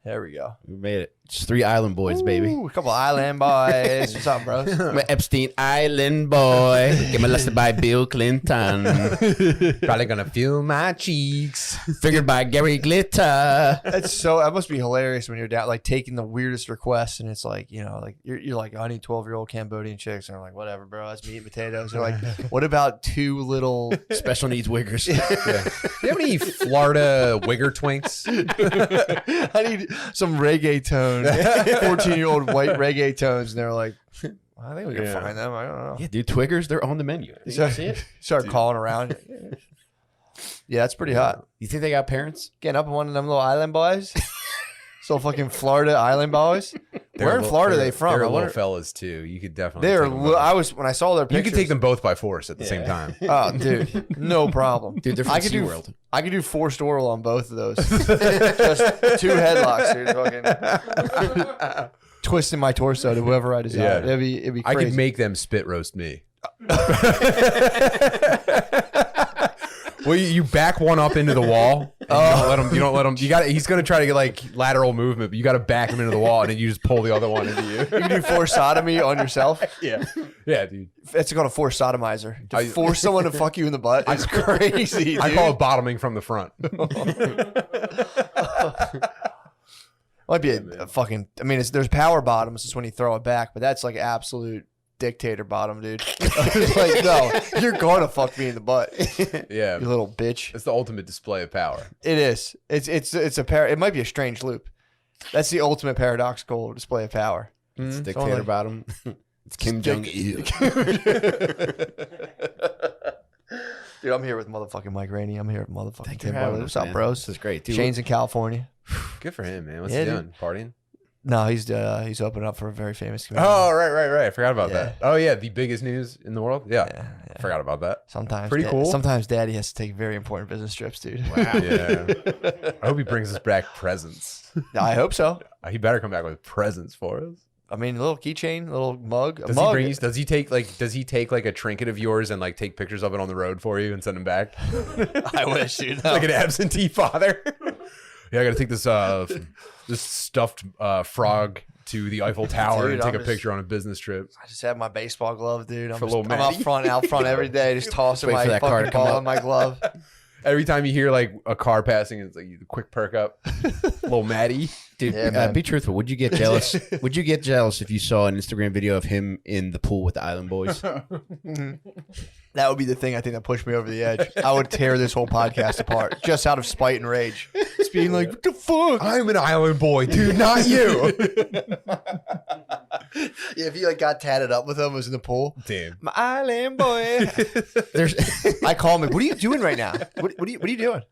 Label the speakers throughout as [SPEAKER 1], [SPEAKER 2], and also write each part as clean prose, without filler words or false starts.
[SPEAKER 1] There we go.
[SPEAKER 2] We made it. Just 3 island boys, baby.
[SPEAKER 1] Ooh, a couple island boys. What's up, bros?
[SPEAKER 2] I'm an Epstein Island boy. Get molested by Bill Clinton.
[SPEAKER 3] Probably gonna feel my cheeks.
[SPEAKER 2] Figured by Gary Glitter.
[SPEAKER 1] That must be hilarious when you're down, like taking the weirdest requests, and it's like, you know, like you're like, oh, I need 12-year-old Cambodian chicks, and they're like, whatever, bro, that's meat and potatoes. They're like, what about 2 little
[SPEAKER 2] Special needs wiggers.
[SPEAKER 3] Yeah. Do you have any Florida wigger twinks?
[SPEAKER 1] I need some reggaeton, 14-year-old white reggaetons, and they're like, I think we can find them. I don't know.
[SPEAKER 2] Yeah, dude, Twiggers, they're on the menu. Did you see it?
[SPEAKER 1] Start calling around. Yeah, that's pretty hot.
[SPEAKER 2] You think they got parents?
[SPEAKER 1] Getting up on one of them little island boys. So fucking Florida island boys. Where in Florida are they from?
[SPEAKER 3] They're little fellas too. You could definitely.
[SPEAKER 1] They're. When I saw their
[SPEAKER 3] You
[SPEAKER 1] pictures,
[SPEAKER 3] could take them both by force at the same time.
[SPEAKER 1] Oh, dude, no problem.
[SPEAKER 2] Dude, they're from SeaWorld.
[SPEAKER 1] I could do forced oral on both of those. Just 2 headlocks, dude. Fucking twisting my torso to whoever I desire.
[SPEAKER 3] Yeah.
[SPEAKER 1] It'd be crazy.
[SPEAKER 3] I could make them spit roast me. Well, you back one up into the wall. You don't let him. You got. He's gonna try to get like lateral movement, but you got to back him into the wall, and then you just pull the other one into you.
[SPEAKER 1] You can do forced sodomy on yourself.
[SPEAKER 3] Yeah, dude.
[SPEAKER 1] It's called a forced sodomizer. To force someone to fuck you in the butt is crazy. Dude.
[SPEAKER 3] I call it bottoming from the front.
[SPEAKER 1] Might be a fucking. I mean, there's power bottoms. It's when you throw it back, but that's like absolute dictator bottom, dude. Like, no, you're gonna fuck me in the butt.
[SPEAKER 3] Yeah,
[SPEAKER 1] You little bitch.
[SPEAKER 3] it's the ultimate display of power.
[SPEAKER 1] It is. It's a it might be a strange loop. That's the ultimate paradoxical display of power.
[SPEAKER 2] It's dictator bottom. It's Kim Jong-il.
[SPEAKER 1] Dude, I'm here with motherfucking Mike Rainey. I'm here with motherfucking Tim
[SPEAKER 2] having
[SPEAKER 1] Butler.
[SPEAKER 2] us,
[SPEAKER 1] What's up,
[SPEAKER 2] man.
[SPEAKER 1] bros?
[SPEAKER 2] This is great, dude.
[SPEAKER 1] Shane's in California.
[SPEAKER 3] Good for him, man. What's
[SPEAKER 1] Yeah,
[SPEAKER 3] he
[SPEAKER 1] dude.
[SPEAKER 3] doing? Partying?
[SPEAKER 1] No, he's opening up for a very famous comedian.
[SPEAKER 3] Oh, right. I forgot about
[SPEAKER 1] Yeah.
[SPEAKER 3] that. Oh, yeah, the biggest news in the world. Yeah,
[SPEAKER 1] Yeah.
[SPEAKER 3] forgot about that.
[SPEAKER 1] Sometimes
[SPEAKER 3] Pretty cool.
[SPEAKER 1] Sometimes Daddy has to take very important business trips, dude.
[SPEAKER 2] Wow.
[SPEAKER 3] Yeah, I hope he brings us back presents.
[SPEAKER 1] I hope so.
[SPEAKER 3] He better come back with presents for us.
[SPEAKER 1] I mean, a little keychain, a little mug.
[SPEAKER 3] Does he bring you? Does he take like a trinket of yours and like take pictures of it on the road for you and send them back?
[SPEAKER 1] I wish, dude.
[SPEAKER 3] Like an absentee father. Yeah, I got to take this this stuffed frog to the Eiffel Tower
[SPEAKER 1] Dude,
[SPEAKER 3] and take
[SPEAKER 1] I'm
[SPEAKER 3] a picture on a business trip.
[SPEAKER 1] I just have my baseball glove, dude. I'm
[SPEAKER 3] For little
[SPEAKER 1] out
[SPEAKER 3] Matty.
[SPEAKER 1] front every day, just tossing
[SPEAKER 2] Wait
[SPEAKER 1] my
[SPEAKER 2] for that car
[SPEAKER 1] fucking
[SPEAKER 2] to come
[SPEAKER 1] ball
[SPEAKER 2] up.
[SPEAKER 1] in my glove.
[SPEAKER 3] Every time you hear like a car passing, it's like you quick perk up, little Matty.
[SPEAKER 2] Dude,
[SPEAKER 1] Yeah, man.
[SPEAKER 2] be truthful. Would you get jealous? Would you get jealous if you saw an Instagram video of him in the pool with the Island Boys?
[SPEAKER 1] That would be the thing I think that pushed me over the edge. I would tear this whole podcast apart just out of spite and rage. Just being like, what the fuck?
[SPEAKER 3] I'm an island boy, dude, not you.
[SPEAKER 1] Yeah, if you like got tatted up with him, was in the pool.
[SPEAKER 3] Damn.
[SPEAKER 1] My island boy. I call him. What are you doing right now? What are you doing?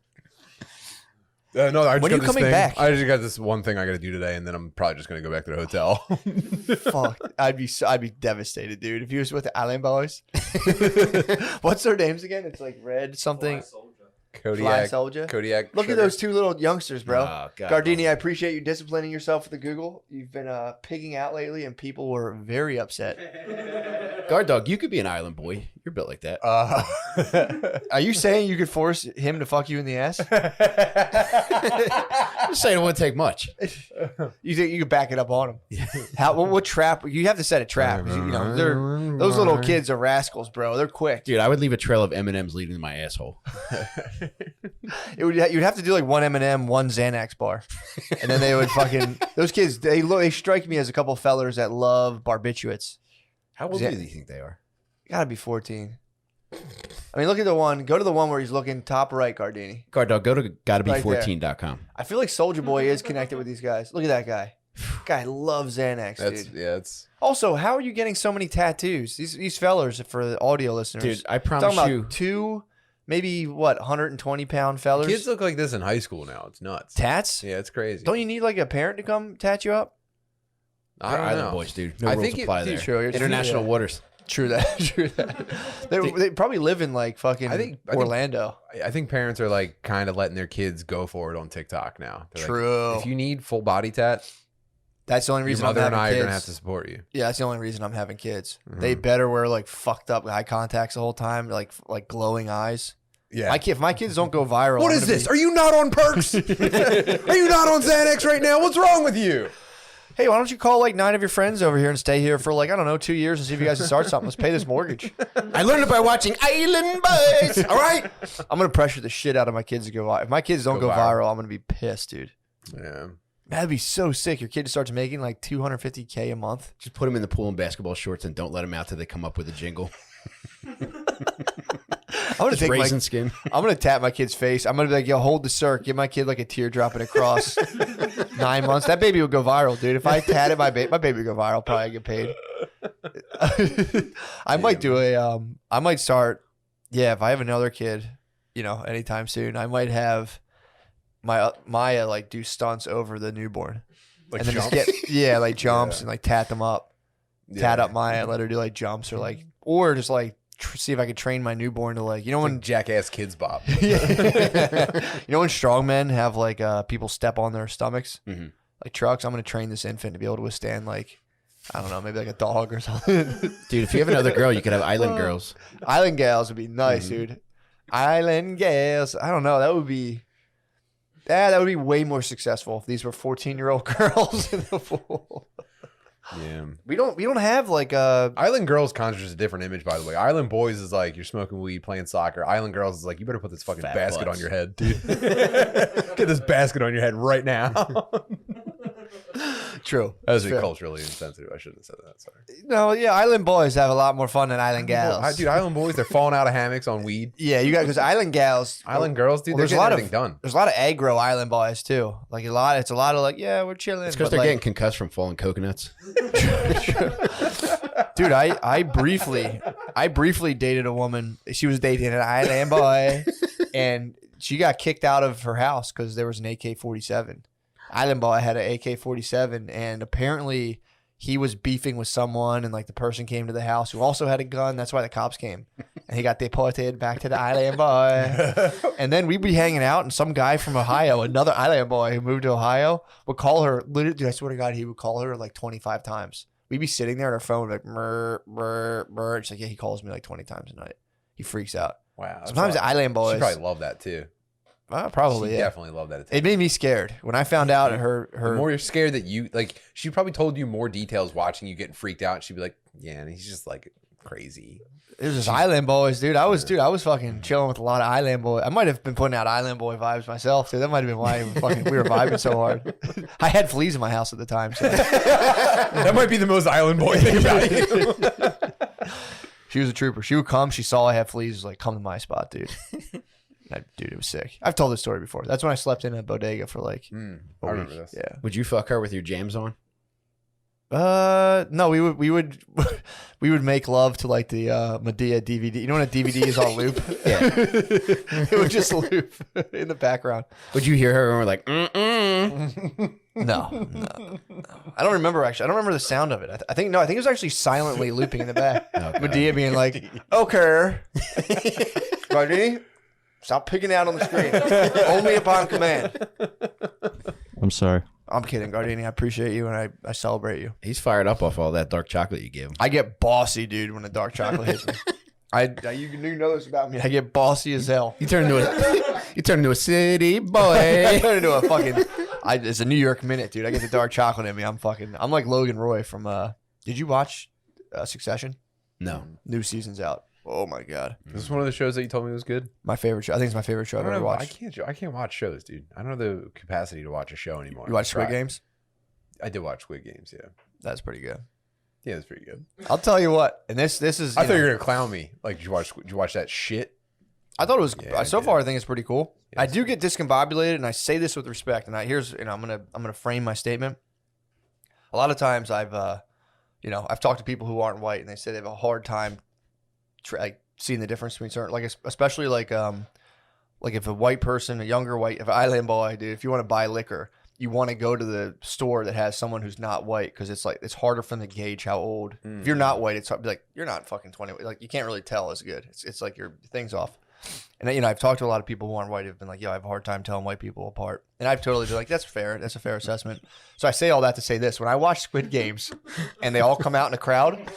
[SPEAKER 3] No, I just
[SPEAKER 1] When
[SPEAKER 3] got
[SPEAKER 1] are you
[SPEAKER 3] this
[SPEAKER 1] coming
[SPEAKER 3] thing.
[SPEAKER 1] back?
[SPEAKER 3] I just got this one thing I got to do today, and then I'm probably just gonna go back to the hotel.
[SPEAKER 1] Fuck, I'd be devastated, dude. If you was with the Island Boys. What's their names again? It's like Red something. Fly
[SPEAKER 3] Kodiak.
[SPEAKER 1] Soldier.
[SPEAKER 3] Kodiak.
[SPEAKER 1] Look at those 2 little youngsters, bro.
[SPEAKER 2] Oh, God.
[SPEAKER 1] Gardini, I appreciate you disciplining yourself with the Google. You've been pigging out lately, and people were very upset.
[SPEAKER 2] Guard dog, you could be an island boy. You're built like that.
[SPEAKER 1] Are you saying you could force him to fuck you in the ass?
[SPEAKER 2] I'm just saying it wouldn't take much.
[SPEAKER 1] You think you could back it up on him? How? What trap? You have to set a trap. 'Cause, you know, those little kids are rascals, bro. They're quick.
[SPEAKER 2] Dude, I would leave a trail of M&Ms leading to my asshole.
[SPEAKER 1] You'd have to do like 1 M&M, 1 Xanax bar, and then they would fucking those kids. They strike me as a couple fellers that love barbiturates.
[SPEAKER 2] How old do you think they are?
[SPEAKER 1] Gotta be 14. I mean, look at the one. Go to the one where he's looking top right, Gardini.
[SPEAKER 2] Guard dog, go to
[SPEAKER 1] Right
[SPEAKER 2] gottabe14.com.
[SPEAKER 1] I feel like Soldier Boy is connected with these guys. Look at that guy. Guy loves Xanax,
[SPEAKER 3] That's
[SPEAKER 1] dude.
[SPEAKER 3] yeah. It's
[SPEAKER 1] Also, how are you getting so many tattoos? These fellers, for the audio listeners.
[SPEAKER 2] Dude, I
[SPEAKER 1] I'm
[SPEAKER 2] promise
[SPEAKER 1] talking
[SPEAKER 2] you.
[SPEAKER 1] about 2, maybe what, 120-pound fellers?
[SPEAKER 3] kids look like this in high school now. It's nuts.
[SPEAKER 1] Tats?
[SPEAKER 3] Yeah, it's crazy.
[SPEAKER 1] Don't you need like a parent to come tat you up?
[SPEAKER 3] I
[SPEAKER 2] They're
[SPEAKER 3] don't
[SPEAKER 2] island
[SPEAKER 3] know.
[SPEAKER 2] boys, dude. No
[SPEAKER 3] I
[SPEAKER 2] rules
[SPEAKER 3] think it-
[SPEAKER 2] apply
[SPEAKER 3] dude,
[SPEAKER 2] there.
[SPEAKER 1] sure, it's-
[SPEAKER 2] International
[SPEAKER 1] yeah.
[SPEAKER 2] waters.
[SPEAKER 1] True that. True that. They probably live in like fucking
[SPEAKER 3] I think-
[SPEAKER 1] Orlando.
[SPEAKER 3] I think parents are like kind of letting their kids go for it on TikTok now. They're like,
[SPEAKER 1] True.
[SPEAKER 3] if you need full body tat,
[SPEAKER 1] That's the only
[SPEAKER 3] your
[SPEAKER 1] reason I'm
[SPEAKER 3] mother and
[SPEAKER 1] having
[SPEAKER 3] I
[SPEAKER 1] kids.
[SPEAKER 3] are gonna have to support you.
[SPEAKER 1] Yeah, that's the only reason I'm having kids.
[SPEAKER 3] Mm-hmm.
[SPEAKER 1] They better wear like fucked up eye contacts the whole time, like glowing eyes.
[SPEAKER 3] Yeah.
[SPEAKER 1] If my kids don't go viral,
[SPEAKER 3] What is this? Are you not on perks? Are you not on Xanax right now? What's wrong with you?
[SPEAKER 1] Hey, why don't you call like 9 of your friends over here and stay here for like, I don't know, 2 years and see if you guys can start something. Let's pay this mortgage.
[SPEAKER 2] I learned it by watching Island Boys. All right.
[SPEAKER 1] I'm going to pressure the shit out of my kids to go viral. If my kids don't go viral, I'm going to be pissed, dude.
[SPEAKER 3] Yeah.
[SPEAKER 1] That'd be so sick. Your kid starts making like $250K a month.
[SPEAKER 2] Just put them in the pool in basketball shorts and don't let them out till they come up with a jingle.
[SPEAKER 1] I'm gonna take
[SPEAKER 2] raisin skin.
[SPEAKER 1] I'm gonna tap my kid's face. I'm gonna be like, yo, hold the circ. Give my kid like a tear dropping across 9 months. That baby would go viral, dude. If I tatted my baby would go viral. Probably get paid. I might do I might start. Yeah, if I have another kid, anytime soon, I might have Maya like do stunts over the newborn,
[SPEAKER 3] Like
[SPEAKER 1] and then
[SPEAKER 3] jumps?
[SPEAKER 1] just get like jumps and like tat them up. Tat up Maya, let her do like jumps or just like see if I could train my newborn to like, when
[SPEAKER 3] Jackass Kids Bop.
[SPEAKER 1] when strongmen have like people step on their stomachs, like trucks. I'm gonna train this infant to be able to withstand like, I don't know, maybe like a dog or something.
[SPEAKER 2] Dude, if you have another girl, you could have Island Girls.
[SPEAKER 1] Island gals would be nice, dude. Island gals. I don't know. That would be way more successful if these were 14-year-old girls in the pool.
[SPEAKER 3] Yeah.
[SPEAKER 1] We don't have like a
[SPEAKER 3] Island Girls conjures a different image, by the way. Island Boys is like you're smoking weed, playing soccer. Island Girls is like you better put this fucking
[SPEAKER 2] Fat
[SPEAKER 3] basket
[SPEAKER 2] butts.
[SPEAKER 3] on your head, dude. Get this basket on your head right now.
[SPEAKER 1] true.
[SPEAKER 3] That was
[SPEAKER 1] Fair.
[SPEAKER 3] culturally insensitive. I shouldn't have said that. Sorry.
[SPEAKER 1] No, yeah, Island boys have a lot more fun than Island gals.
[SPEAKER 3] Dude, Island Boys, they're falling out of hammocks on weed.
[SPEAKER 1] Yeah, you got because Island gals,
[SPEAKER 3] Island Girls, dude,
[SPEAKER 1] well,
[SPEAKER 3] they're getting everything done.
[SPEAKER 1] There's a lot of aggro Island boys too. Like it's a lot of like, yeah, we're chilling.
[SPEAKER 2] It's because
[SPEAKER 1] but,
[SPEAKER 2] they're
[SPEAKER 1] like,
[SPEAKER 2] getting concussed from falling coconuts.
[SPEAKER 1] Dude, I briefly dated a woman. She was dating an Island boy, and she got kicked out of her house because there was an AK-47. Island boy had an AK-47, and apparently he was beefing with someone, and like the person came to the house who also had a gun. That's why the cops came, and he got deported back to the Island boy. And then we'd be hanging out, and some guy from Ohio, another Island boy who moved to Ohio, would call her. Literally, dude, I swear to God, he would call her like 25 times. We'd be sitting there on our phone like, brr, brr, brr. She's like, yeah, he calls me like 20 times a night. He freaks out.
[SPEAKER 3] Wow.
[SPEAKER 1] Sometimes the Island boys.
[SPEAKER 3] She probably loved that too.
[SPEAKER 1] Probably,
[SPEAKER 3] She
[SPEAKER 1] yeah.
[SPEAKER 3] definitely loved that attention.
[SPEAKER 1] It made me scared when I found out
[SPEAKER 3] The
[SPEAKER 1] her.
[SPEAKER 3] more you're scared that you like, she probably told you more details watching you getting freaked out. She'd be like, "Yeah, and he's just like crazy."
[SPEAKER 1] It was just Island boys, dude. I was fucking chilling with a lot of Island boy. I might have been putting out Island boy vibes myself, dude. That might have been why we were vibing so hard. I had fleas in my house at the time, so
[SPEAKER 3] That might be the most Island Boy thing about you.
[SPEAKER 1] she was a trooper. She would come. She saw I had fleas. Was like, come to my spot, dude. Dude, it was sick. I've told this story before. That's when I slept in a bodega for like
[SPEAKER 3] I
[SPEAKER 1] a week.
[SPEAKER 3] remember this.
[SPEAKER 1] Yeah.
[SPEAKER 2] Would you fuck her with your jams on?
[SPEAKER 1] No, we would make love to like the Medea DVD. You know when a DVD is on loop?
[SPEAKER 2] Yeah.
[SPEAKER 1] It would just loop in the background.
[SPEAKER 2] Would you hear her and we're like, mm-mm?
[SPEAKER 1] No. I don't remember actually. I don't remember the sound of it. I think it was actually silently looping in the back.
[SPEAKER 2] Okay.
[SPEAKER 1] Medea being like, okay, buddy, stop picking out on the screen. Only upon command.
[SPEAKER 4] I'm sorry.
[SPEAKER 1] I'm kidding, Gardini. I appreciate you and I celebrate you.
[SPEAKER 2] He's fired up off all that dark chocolate you gave him.
[SPEAKER 1] I get bossy, dude, when the dark chocolate hits me. You know this about me. I get bossy as hell.
[SPEAKER 2] You turn into a city boy.
[SPEAKER 1] I turn into a fucking. It's a New York minute, dude. I get the dark chocolate in me. I'm like Logan Roy from. Did you watch Succession?
[SPEAKER 2] No.
[SPEAKER 1] New season's out. Oh my god,
[SPEAKER 3] This is one of the shows that you told me was good.
[SPEAKER 1] my favorite show. I think it's my favorite show I've ever watched.
[SPEAKER 3] I can't watch shows, dude. I don't have the capacity to watch a show anymore.
[SPEAKER 1] You watch
[SPEAKER 3] I
[SPEAKER 1] Squid
[SPEAKER 3] tried.
[SPEAKER 1] Games?
[SPEAKER 3] I did watch Squid Games. Yeah,
[SPEAKER 1] That's pretty good.
[SPEAKER 3] yeah, it's pretty good.
[SPEAKER 1] I'll tell you what. And this is.
[SPEAKER 3] I thought you were gonna clown me. Like, did you watch that shit?
[SPEAKER 1] I thought it was.
[SPEAKER 3] Yeah, I
[SPEAKER 1] so
[SPEAKER 3] did.
[SPEAKER 1] far, I think it's pretty cool.
[SPEAKER 3] Yeah,
[SPEAKER 1] I do get discombobulated, and I say this with respect. And I'm gonna frame my statement. A lot of times, I've talked to people who aren't white, and they say they have a hard time, seeing the difference between certain, like especially like if a white person, a younger white, if an island boy, dude, if you want to buy liquor, you want to go to the store that has someone who's not white because it's harder for them to gauge how old. If you're not white, it's like you're not fucking 20. Like you can't really tell as good. It's like your thing's off. And I've talked to a lot of people who aren't white who've been like, yo, I have a hard time telling white people apart. And I've totally been like, that's fair. That's a fair assessment. So I say all that to say this: when I watch Squid Games and they all come out in a crowd,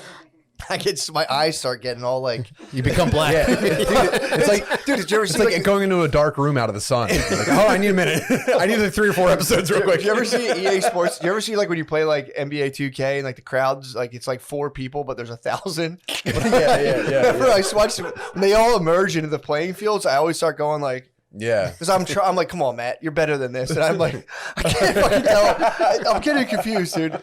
[SPEAKER 1] my eyes start getting all like.
[SPEAKER 2] You become black.
[SPEAKER 3] Yeah. It's like,
[SPEAKER 1] Dude, did you ever see
[SPEAKER 3] it's like going into a dark room out of the sun. Like, oh, I need a minute. I need like 3 or 4 episodes real quick.
[SPEAKER 1] You ever see EA Sports? You ever see like when you play like NBA 2K and like the crowds, like it's like 4 people, but there's 1,000?
[SPEAKER 3] Yeah.
[SPEAKER 1] Whenever I watch when they all emerge into the playing fields, I always start going like,
[SPEAKER 3] Yeah.
[SPEAKER 1] because I'm like, come on, Matt, you're better than this, and I'm like, I can't fucking tell. I'm getting confused, dude.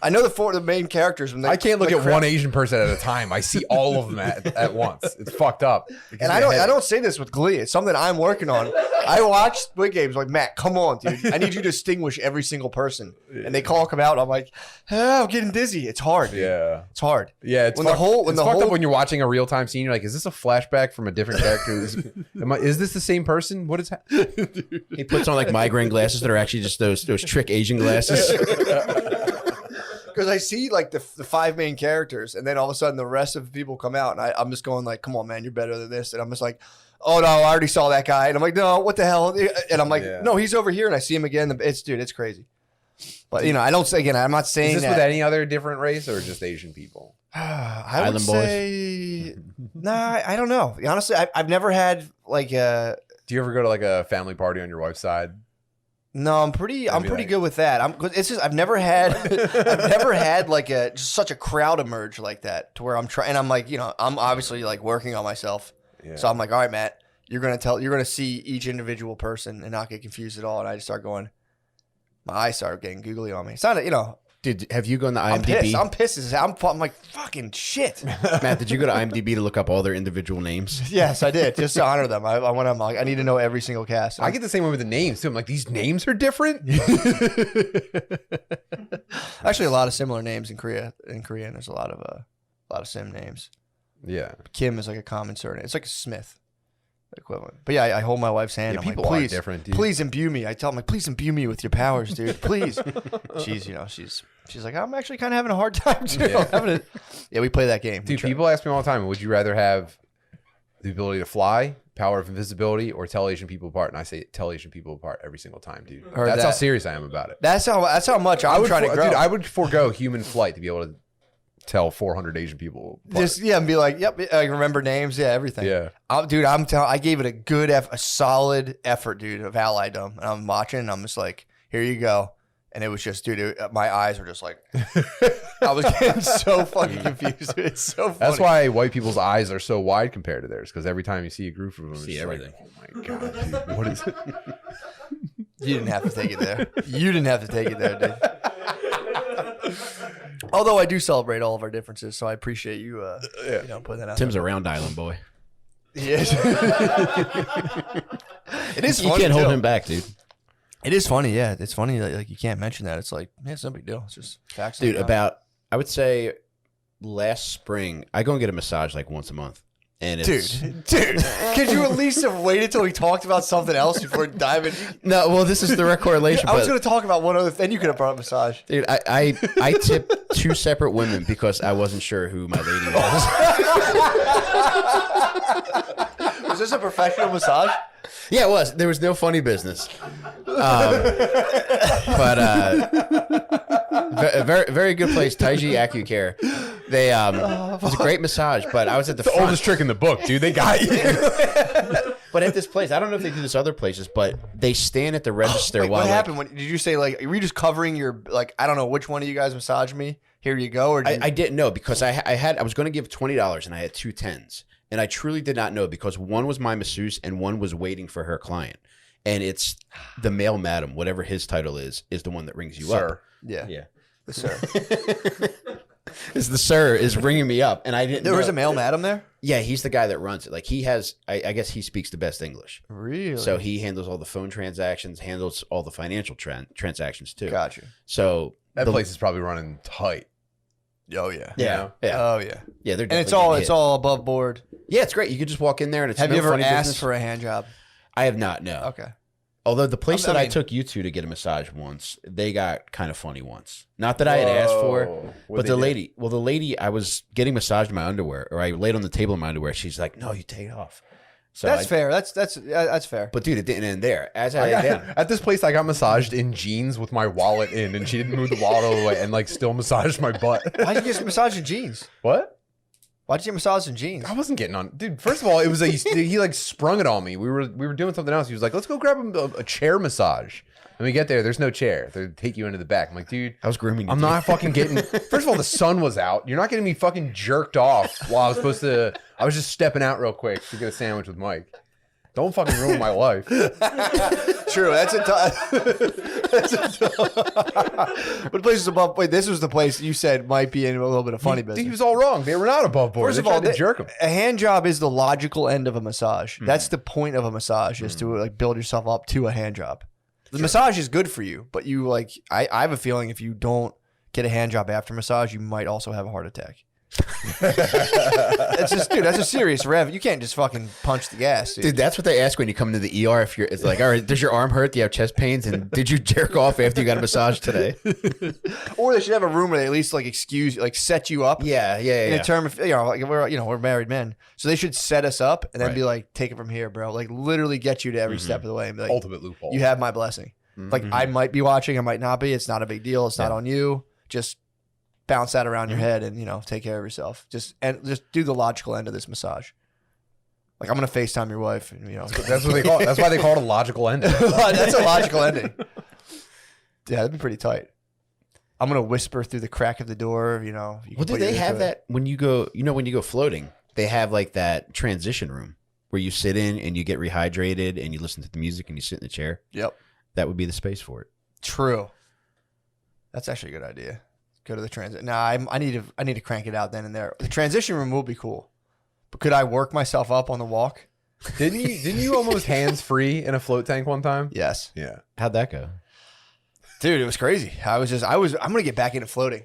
[SPEAKER 1] I know the main characters. When they,
[SPEAKER 3] I can't look
[SPEAKER 1] like,
[SPEAKER 3] at one Asian person at a time. I see all of them at once. It's fucked up.
[SPEAKER 1] And I don't say this with glee. It's something I'm working on. I watch Squid Games like, Matt, come on, dude. I need you to distinguish every single person. And they come out. I'm like, I'm getting dizzy. It's hard. Dude.
[SPEAKER 3] Yeah.
[SPEAKER 1] It's hard.
[SPEAKER 3] Yeah. It's
[SPEAKER 1] When the whole- when
[SPEAKER 3] it's
[SPEAKER 1] the
[SPEAKER 3] fucked
[SPEAKER 1] whole-
[SPEAKER 3] up when you're watching a real time scene. You're like, is this a flashback from a different character? Is this the same person? What is happening?
[SPEAKER 2] He puts on like migraine glasses that are actually just those trick Asian glasses.
[SPEAKER 1] Because I see like the 5 main characters, and then all of a sudden the rest of the people come out, and I'm just going like, come on, man, you're better than this. And I'm just like, oh no, I already saw that guy. And I'm like, no, what the hell? And I'm like, no, he's over here, and I see him again. It's crazy. But I don't say again. I'm not saying
[SPEAKER 3] Is this
[SPEAKER 1] that.
[SPEAKER 3] with any other different race or just Asian people?
[SPEAKER 1] I would
[SPEAKER 2] Island boys?
[SPEAKER 1] say, nah, I don't know. Honestly, I've never had like
[SPEAKER 3] Do you ever go to like a family party on your wife's side?
[SPEAKER 1] No, I'm pretty
[SPEAKER 3] like-
[SPEAKER 1] good with that. It's just I've never had like just such a crowd emerge like that to where I'm trying. And I'm like, I'm obviously like working on myself.
[SPEAKER 3] Yeah.
[SPEAKER 1] So I'm like, all right, Matt, you're gonna see each individual person and not get confused at all. And I just start going, my eyes start getting googly on me. It's not,
[SPEAKER 2] Dude, have you gone to
[SPEAKER 1] I'm
[SPEAKER 2] IMDb?
[SPEAKER 1] pissed. I'm pissed. I'm like fucking shit.
[SPEAKER 2] Matt, did you go to IMDb to look up all their individual names?
[SPEAKER 1] Yes, I did, just to honor them. I went. I'm like, I need to know every single cast.
[SPEAKER 3] I get the same way with the names too. I'm like, these names are different.
[SPEAKER 1] Actually a lot of similar names in Korea. In Korean, there's a lot of sim names.
[SPEAKER 3] Yeah.
[SPEAKER 1] Kim is like a common surname. It's like a Smith equivalent. But yeah, I hold my wife's hand.
[SPEAKER 3] Yeah,
[SPEAKER 1] I'm
[SPEAKER 3] people
[SPEAKER 1] like,
[SPEAKER 3] are
[SPEAKER 1] please,
[SPEAKER 3] different, dude.
[SPEAKER 1] please imbue me. I tell them like, please imbue me with your powers, dude. Please. She's like, I'm actually kind of having a hard time too.
[SPEAKER 3] Yeah.
[SPEAKER 1] Yeah, we play that game.
[SPEAKER 3] Dude, people ask me all the time, would you rather have the ability to fly, power of invisibility, or tell Asian people apart? And I say tell Asian people apart every single time, dude.
[SPEAKER 1] Heard
[SPEAKER 3] That's how
[SPEAKER 1] that.
[SPEAKER 3] serious I am about it.
[SPEAKER 1] That's how much I'm trying to grow.
[SPEAKER 3] Dude, I would forego human flight to be able to tell 400 Asian people apart.
[SPEAKER 1] Just and be like, yep, I remember names, everything.
[SPEAKER 3] Yeah.
[SPEAKER 1] Dude, I gave it a solid effort, dude, of Alliedom, and I'm watching, and I'm just like, here you go. And it was just, dude, my eyes were just like, I was getting so fucking confused. It's so funny.
[SPEAKER 3] That's why white people's eyes are so wide compared to theirs, because every time you see a group of them,
[SPEAKER 2] See
[SPEAKER 3] it's
[SPEAKER 2] everything.
[SPEAKER 3] like, oh my god, dude, what is it?
[SPEAKER 1] You didn't have to take it there. You didn't have to take it there, dude. Although I do celebrate all of our differences, so I appreciate you, putting that out.
[SPEAKER 2] Tim's a round island boy.
[SPEAKER 1] Yes. It is
[SPEAKER 2] You
[SPEAKER 1] funny,
[SPEAKER 2] can't hold
[SPEAKER 1] too.
[SPEAKER 2] him back, dude.
[SPEAKER 1] It is funny, yeah. It's funny that like you can't mention that. It's like, man, it's no big deal. It's just facts.
[SPEAKER 2] Dude, I would say last spring, I go and get a massage like once a month. And it's
[SPEAKER 1] dude, could you at least have waited till we talked about something else before diving?
[SPEAKER 2] No, well, this is the direct correlation.
[SPEAKER 1] I was
[SPEAKER 2] but-
[SPEAKER 1] going to talk about one other thing. You could have brought up massage.
[SPEAKER 2] Dude, I tipped 2 separate women because I wasn't sure who my lady was.
[SPEAKER 1] Was this a professional massage?
[SPEAKER 2] Yeah, it was. There was no funny business. A very, very good place, Taiji AcuCare. They it was a great massage, but I was at the front.
[SPEAKER 3] Oldest trick in the book, dude. They got you.
[SPEAKER 2] But at this place, I don't know if they do this other places, but they stand at the register
[SPEAKER 1] Wait,
[SPEAKER 2] while
[SPEAKER 1] what
[SPEAKER 2] like,
[SPEAKER 1] happened? Did you say like, were you just covering your like? I don't know which one of you guys massaged me. Here you go. Or
[SPEAKER 2] I didn't know because I was going to give $20 and I had 2 10s. And I truly did not know because one was my masseuse and one was waiting for her client. And it's the male madam, whatever his title is the one that rings you up.
[SPEAKER 1] yeah,
[SPEAKER 2] Yeah.
[SPEAKER 1] the sir.
[SPEAKER 2] Is the sir is ringing me up. And I didn't
[SPEAKER 1] There
[SPEAKER 2] know.
[SPEAKER 1] was a male madam there.
[SPEAKER 2] Yeah, he's the guy that runs it. Like he has, I guess he speaks the best English.
[SPEAKER 1] Really?
[SPEAKER 2] So he handles all the phone transactions, handles all the financial transactions too.
[SPEAKER 1] Gotcha.
[SPEAKER 2] So
[SPEAKER 3] That place is probably running tight.
[SPEAKER 1] Oh yeah.
[SPEAKER 2] Yeah. Yeah.
[SPEAKER 1] Oh yeah.
[SPEAKER 2] Yeah. They're
[SPEAKER 1] And it's
[SPEAKER 2] definitely getting hit.
[SPEAKER 1] all above board.
[SPEAKER 2] Yeah, it's great. You could just walk in there and it's
[SPEAKER 1] Have
[SPEAKER 2] no
[SPEAKER 1] you ever
[SPEAKER 2] funny
[SPEAKER 1] asked
[SPEAKER 2] business.
[SPEAKER 1] for a hand job?
[SPEAKER 2] I have not, no.
[SPEAKER 1] Okay.
[SPEAKER 2] Although the place
[SPEAKER 1] I
[SPEAKER 2] that I
[SPEAKER 1] mean-
[SPEAKER 2] took you to get a massage once, they got kind of funny once. Not that I had asked for,
[SPEAKER 3] Whoa.
[SPEAKER 2] but
[SPEAKER 3] What'd
[SPEAKER 2] the
[SPEAKER 3] they do?
[SPEAKER 2] lady, I was getting massaged in my underwear, or I laid on the table in my underwear. She's like, "No, you take it off." So
[SPEAKER 1] That's fair. That's fair.
[SPEAKER 2] But dude, it didn't end there. As I laid down,
[SPEAKER 3] At this place, I got massaged in jeans with my wallet in, and she didn't move the wallet all the way, and like still massaged my butt.
[SPEAKER 1] Why'd you get massaged in jeans?
[SPEAKER 3] What?
[SPEAKER 1] Why'd you get massaged in jeans?
[SPEAKER 3] I wasn't getting on, dude. First of all, it was like he like sprung it on me. We were doing something else. He was like, "Let's go grab a chair massage." And we get there's no chair. They take you into the back. I'm like, dude,
[SPEAKER 2] I was grooming you.
[SPEAKER 3] I'm not fucking getting. First of all, the sun was out. You're not getting me fucking jerked off while I was supposed to. I was just stepping out real quick to get a sandwich with Mike. Don't fucking ruin my life.
[SPEAKER 1] True. That's but the place was above. Wait, this was the place you said might be in a little bit of funny business.
[SPEAKER 3] He was all wrong. They were not above board.
[SPEAKER 1] First of
[SPEAKER 3] They
[SPEAKER 1] all,
[SPEAKER 3] tried to jerk him.
[SPEAKER 1] a hand job is the logical end of a massage. That's the point of a massage, is to like build yourself up to a hand job. The massage is good for you, but you like. I have a feeling if you don't get a hand job after massage, you might also have a heart attack. That's just, dude. That's a serious rev. You can't just fucking punch the gas, dude.
[SPEAKER 2] Dude, that's what they ask when you come into the ER. If you're, it's like, all right, does your arm hurt? Do you have chest pains? And did you jerk off after you got a massage today?
[SPEAKER 1] Or they should have a room where they at least like excuse, like set you up.
[SPEAKER 2] Yeah.
[SPEAKER 1] In a term of, like we're married men, so they should set us up and then be like, take it from here, bro. Like literally get you to every step of the way and be like,
[SPEAKER 3] Ultimate loophole.
[SPEAKER 1] you have my blessing. Like I might be watching, I might not be. It's not a big deal. It's not on you. Just bounce that around your head and take care of yourself. Just do the logical end of this massage. Like I'm gonna FaceTime your wife, and
[SPEAKER 3] That's what they call it. That's why they call it a logical ending.
[SPEAKER 1] That's a logical ending. Yeah, that'd be pretty tight. I'm gonna whisper through the crack of the door.
[SPEAKER 2] Well, do they have that when you go? When you go floating, they have like that transition room where you sit in and you get rehydrated and you listen to the music and you sit in the chair.
[SPEAKER 1] Yep,
[SPEAKER 2] that would be the space for it.
[SPEAKER 1] True. That's actually a good idea. Go to the transit. No, I need to crank it out then and there. The transition room will be cool, but could I work myself up on the walk?
[SPEAKER 3] Didn't you almost hands free in a float tank one time?
[SPEAKER 1] Yes.
[SPEAKER 3] Yeah.
[SPEAKER 2] How'd that go?
[SPEAKER 1] Dude, it was crazy. I'm gonna get back into floating.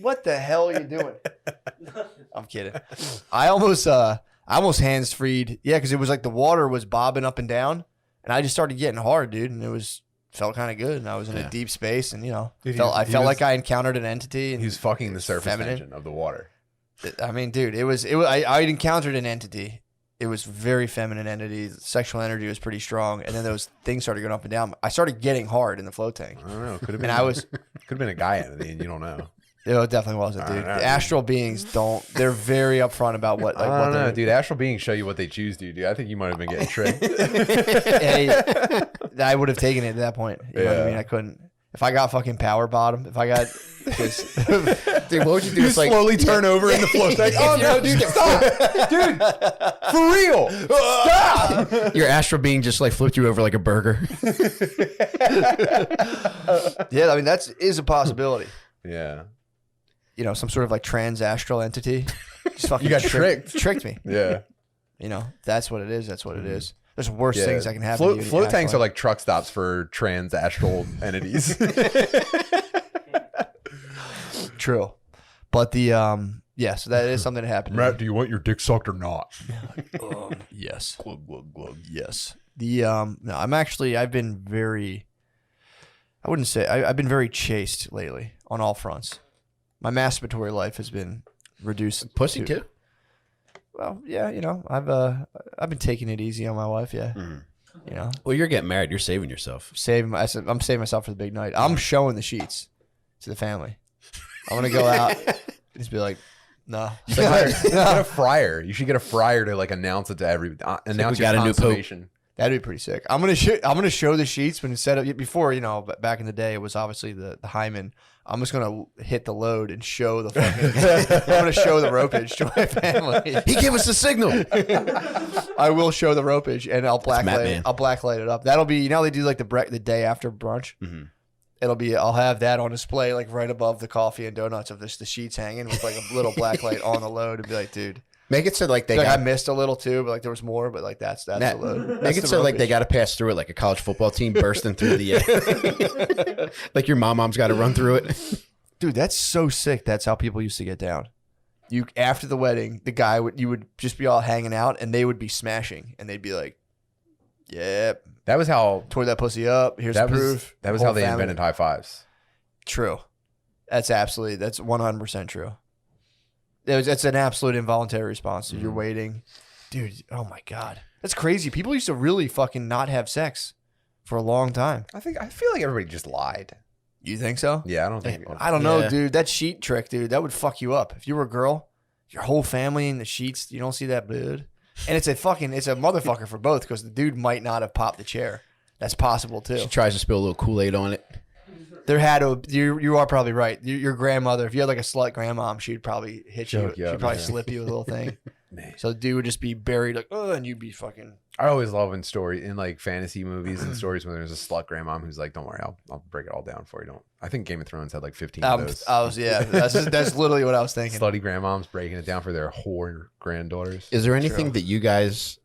[SPEAKER 1] What the hell are you doing? I'm kidding. I almost hands freed. Yeah, because it was like the water was bobbing up and down, and I just started getting hard, dude, and felt kind of good, and I was in a deep space, and
[SPEAKER 3] Dude,
[SPEAKER 1] I felt like I encountered an entity. And
[SPEAKER 3] he was fucking the surface
[SPEAKER 1] feminine
[SPEAKER 3] tension of the water.
[SPEAKER 1] I mean, dude, I encountered an entity. It was very feminine entity. The sexual energy was pretty strong, and then those things started going up and down. I started getting hard in the float tank.
[SPEAKER 3] I don't know. Could have been. Could have been a guy entity, and you don't know.
[SPEAKER 1] It definitely wasn't, dude. The astral beings they're very upfront about what. Like,
[SPEAKER 3] I don't know, dude. Astral beings show you what they choose to do. I think you might have been getting tricked.
[SPEAKER 1] I would have taken it at that point. You know what I mean? I couldn't. If I got fucking power bottom, if I got this,
[SPEAKER 2] dude, what would you do?
[SPEAKER 3] You slowly turn over in the float tank. Oh no, dude, stop, dude, for real, stop.
[SPEAKER 2] Your astral being just like flipped you over like a burger.
[SPEAKER 1] Yeah, I mean that is a possibility.
[SPEAKER 3] Yeah.
[SPEAKER 1] Some sort of like trans astral entity. Just fucking
[SPEAKER 3] You got tricked
[SPEAKER 1] me.
[SPEAKER 3] Yeah.
[SPEAKER 1] That's what it is. That's what it is. There's worse things that can happen. to you
[SPEAKER 3] Float tanks are like truck stops for trans astral entities.
[SPEAKER 1] True. But so that is something that happened.
[SPEAKER 3] Matt, do you want your dick sucked or not?
[SPEAKER 1] Yes.
[SPEAKER 3] Glug, glug, glug.
[SPEAKER 1] Yes. No, I've been very, I wouldn't say, I've been very chaste lately on all fronts. My masturbatory life has been reduced.
[SPEAKER 2] Pussy too?
[SPEAKER 1] Well, yeah, I've been taking it easy on my wife, yeah.
[SPEAKER 2] Well, you're getting married. You're saving yourself.
[SPEAKER 1] I'm saving myself for the big night. I'm showing the sheets to the family. I'm going to go out and just be like, no.
[SPEAKER 3] Get a fryer. You should get a fryer to like announce it to announce
[SPEAKER 2] we got
[SPEAKER 3] your
[SPEAKER 2] a new pope.
[SPEAKER 3] consummation.
[SPEAKER 1] That'd be pretty sick. I'm gonna show the sheets when instead of before, back in the day it was obviously the hymen. I'm just gonna hit the load and show the fucking. I'm gonna show the ropage to my family.
[SPEAKER 2] He gave us the signal.
[SPEAKER 1] I will show the ropage and I'll
[SPEAKER 2] Matt,
[SPEAKER 1] blacklight it up. That'll be they do like the day after brunch.
[SPEAKER 2] Mm-hmm.
[SPEAKER 1] I'll have that on display like right above the coffee and donuts of the sheets hanging with like a little blacklight on the load and be like, dude.
[SPEAKER 2] Make it so like
[SPEAKER 1] I missed a little too, but like there was more, but like that's the load.
[SPEAKER 2] Make it so like they got to pass through it like a college football team bursting through the like your mom's got to run through it.
[SPEAKER 1] Dude, that's so sick. That's how people used to get down. You after the wedding, you would just be all hanging out and they would be smashing and they'd be like, "Yep,
[SPEAKER 3] that was how
[SPEAKER 1] tore that pussy up. Here's proof."
[SPEAKER 3] That was how they invented high fives.
[SPEAKER 1] True. That's 100% true. It's an absolute involuntary response. You're waiting. Dude, oh my God. That's crazy. People used to really fucking not have sex for a long time.
[SPEAKER 3] I feel like everybody just lied.
[SPEAKER 1] You think so?
[SPEAKER 3] Yeah, I don't think.
[SPEAKER 1] I don't know, dude. That sheet trick, dude, that would fuck you up. If you were a girl your whole family in the sheets. You don't see that blood. And it's a motherfucker for both because the dude might not have popped the chair. That's possible too.
[SPEAKER 2] She tries to spill a little Kool-Aid on it.
[SPEAKER 1] There had to. You are probably right. Your grandmother, if you had like a slut grandmom, she'd probably hit you. She'd probably slip you with a little thing. So the dude would just be buried like, oh, and you'd be fucking.
[SPEAKER 3] I always love in like fantasy movies and stories when there's a slut grandmom who's like, "Don't worry, I'll break it all down for you." Don't. I think Game of Thrones had like 15 of those.
[SPEAKER 1] That's literally what I was thinking.
[SPEAKER 3] Slutty grandmoms breaking it down for their whore granddaughters.
[SPEAKER 2] Is there anything that you guys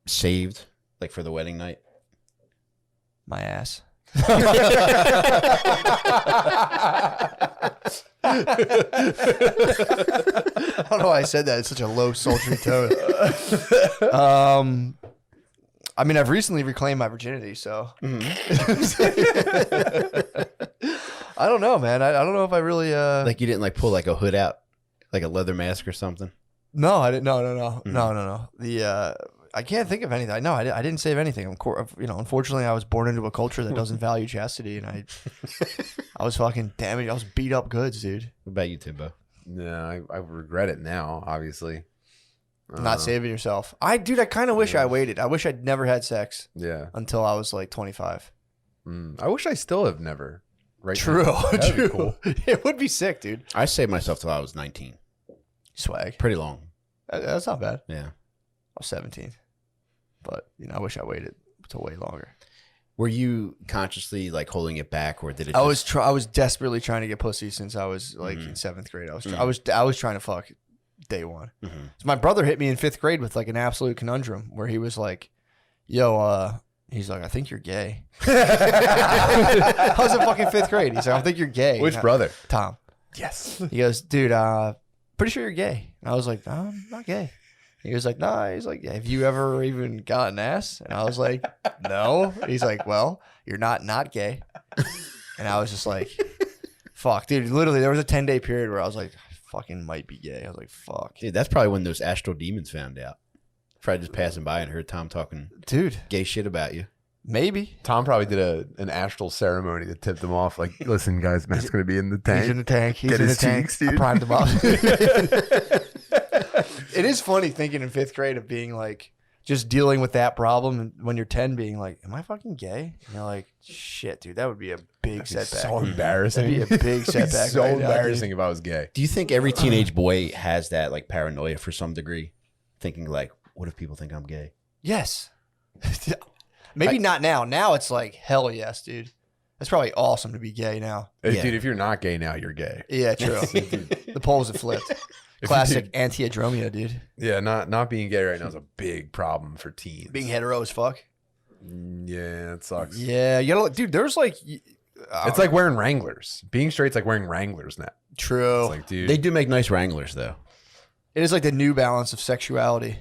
[SPEAKER 2] saved, like for the wedding night?
[SPEAKER 1] My ass.
[SPEAKER 3] I
[SPEAKER 1] don't know why I said that. It's such a low, sultry tone. I mean, I've recently reclaimed my virginity, so I don't know, man. I don't know if I really
[SPEAKER 2] like you didn't like pull like a hood out, like a leather mask or something.
[SPEAKER 1] No, I didn't. No. The I can't think of anything. No, I didn't save anything. Unfortunately, I was born into a culture that doesn't value chastity, and I was fucking damaged. I was beat up goods, dude.
[SPEAKER 2] What about you, Timbo?
[SPEAKER 3] No, I regret it now, obviously.
[SPEAKER 1] Not saving yourself. I kind of wish I waited. I wish I'd never had sex.
[SPEAKER 3] Yeah.
[SPEAKER 1] Until I was like 25.
[SPEAKER 3] I wish I still have never. Right.
[SPEAKER 1] True.
[SPEAKER 3] That'd be cool.
[SPEAKER 1] It would be sick, dude.
[SPEAKER 2] I saved myself till I was 19.
[SPEAKER 1] Swag.
[SPEAKER 2] Pretty long.
[SPEAKER 1] That's not bad.
[SPEAKER 2] Yeah.
[SPEAKER 1] I was 17. But, I wish I waited till way longer.
[SPEAKER 2] Were you consciously like holding it back, or did it?
[SPEAKER 1] I was desperately trying to get pussy since I was like in 7th grade. I was trying to fuck day one. So my brother hit me in 5th grade with like an absolute conundrum where he was like, "Yo, he's like, I think you're gay." I was in fucking 5th grade. He's like, "I think you're gay."
[SPEAKER 3] Which brother?
[SPEAKER 1] Tom.
[SPEAKER 3] Yes.
[SPEAKER 1] He goes, "Dude, pretty sure you're gay." And I was like, "No, I'm not gay." He was like, "Nah." He's like, "Have you ever even gotten ass?" And I was like, "No." He's like, "Well, you're not gay." And I was just like, fuck, dude. Literally, there was a 10-day period where I was like, I fucking might be gay. I was like, fuck.
[SPEAKER 2] Dude, that's probably when those astral demons found out. Probably just passing by and heard Tom talking gay shit about you.
[SPEAKER 1] Maybe.
[SPEAKER 3] Tom probably did an astral ceremony to tip them off. Like, listen, guys, Matt's going to be in the tank.
[SPEAKER 1] He's in the tank. He's
[SPEAKER 3] Get
[SPEAKER 1] in the
[SPEAKER 3] his
[SPEAKER 1] tank.
[SPEAKER 3] cheeks, dude.
[SPEAKER 1] I primed him up. It is funny thinking in 5th grade of being like, just dealing with that problem and when you're 10 being like, am I fucking gay? And you're like, shit, dude, that would be a big setback.
[SPEAKER 3] So embarrassing.
[SPEAKER 1] That'd be a big setback.
[SPEAKER 3] So
[SPEAKER 1] right now,
[SPEAKER 3] embarrassing
[SPEAKER 1] dude.
[SPEAKER 3] if I was gay.
[SPEAKER 2] Do you think every teenage boy has that like paranoia for some degree? Thinking like, what if people think I'm gay?
[SPEAKER 1] Yes. Maybe not now. Now it's like, hell yes, dude. That's probably awesome to be gay now.
[SPEAKER 2] Yeah.
[SPEAKER 3] Dude, if you're not gay now, you're gay.
[SPEAKER 1] Yeah, true. The poles have flipped. Classic anti-adromia, dude.
[SPEAKER 3] Yeah, not being gay right now is a big problem for teens.
[SPEAKER 1] Being hetero as fuck.
[SPEAKER 3] Yeah, it sucks.
[SPEAKER 1] Yeah, you know, dude, there's like...
[SPEAKER 3] It's like wearing Wranglers. Being straight's like wearing Wranglers now.
[SPEAKER 1] True.
[SPEAKER 3] It's like, dude.
[SPEAKER 2] They do make nice Wranglers though.
[SPEAKER 1] It is like the New Balance of sexuality.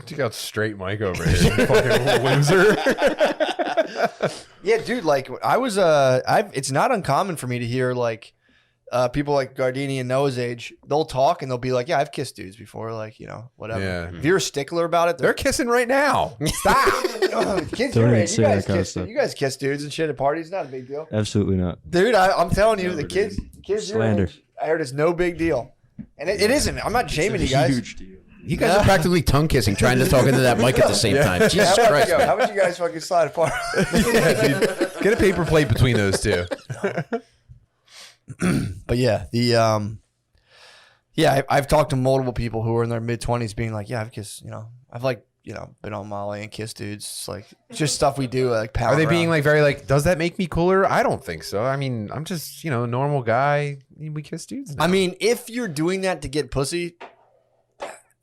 [SPEAKER 3] Check out straight Mike over here. You fucking loser.
[SPEAKER 1] Yeah, dude, like I was it's not uncommon for me to hear like people like Gardini and Noah's age, they'll talk and they'll be like, yeah, I've kissed dudes before, like, whatever.
[SPEAKER 3] Yeah.
[SPEAKER 1] If you're a stickler about it,
[SPEAKER 3] They're kissing right now. Stop.
[SPEAKER 1] kids
[SPEAKER 4] Don't
[SPEAKER 1] your
[SPEAKER 4] even
[SPEAKER 1] age,
[SPEAKER 4] say that kind of stuff.
[SPEAKER 1] you guys kiss dudes and shit at parties, not a big deal.
[SPEAKER 4] Absolutely not.
[SPEAKER 1] Dude, I'm telling you, the kids your
[SPEAKER 4] Slander.
[SPEAKER 1] age, I heard it's no big deal. And it isn't. I'm not shaming you guys.
[SPEAKER 4] Huge deal.
[SPEAKER 2] You guys are practically tongue kissing, trying to talk into that mic at the same time. Jesus Christ, man.
[SPEAKER 1] How about you guys fucking slide apart?
[SPEAKER 3] Yeah, dude. Get a paper plate between those two.
[SPEAKER 1] But yeah, I've talked to multiple people who are in their mid-20s being like, yeah, I've kissed, I've like, been on Molly and kissed dudes. It's like just stuff we do, like power.
[SPEAKER 3] Are they being like very like, does that make me cooler? I don't think so. I mean, I'm just, a normal guy. We kiss dudes now.
[SPEAKER 1] I mean, if you're doing that to get pussy,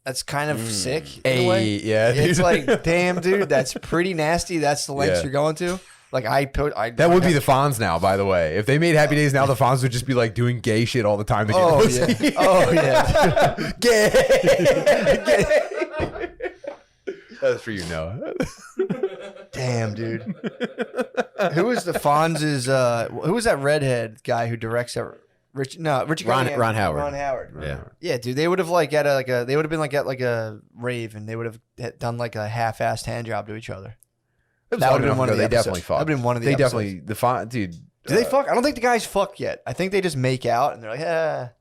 [SPEAKER 1] that's kind of sick in a way.
[SPEAKER 3] Yeah, dude.
[SPEAKER 1] It's like, damn, dude, that's pretty nasty. That's the lengths
[SPEAKER 3] Yeah.
[SPEAKER 1] you're going to. Like
[SPEAKER 3] that would be the Fonz now, by the way. If they made Happy Days now, the Fonz would just be like doing gay shit all the time. To get pussy.
[SPEAKER 1] Yeah. Oh yeah. Gay.
[SPEAKER 3] That's for you, Noah.
[SPEAKER 1] Damn, dude. Who was the Fonz's? Who was that redhead guy who directs that? Richard
[SPEAKER 2] Ron Howard.
[SPEAKER 1] Ron Howard.
[SPEAKER 2] Yeah.
[SPEAKER 1] Yeah, dude. They would have like they would have been like at like a rave, and they would have done like a half-assed hand job to each other. That would have been one of the
[SPEAKER 3] They
[SPEAKER 1] episodes.
[SPEAKER 3] definitely fucked.
[SPEAKER 1] That would have been one of the
[SPEAKER 3] They
[SPEAKER 1] episodes.
[SPEAKER 3] definitely the Fonz, dude.
[SPEAKER 1] Do they fuck? I don't think the guys fuck yet. I think they just make out, and they're like,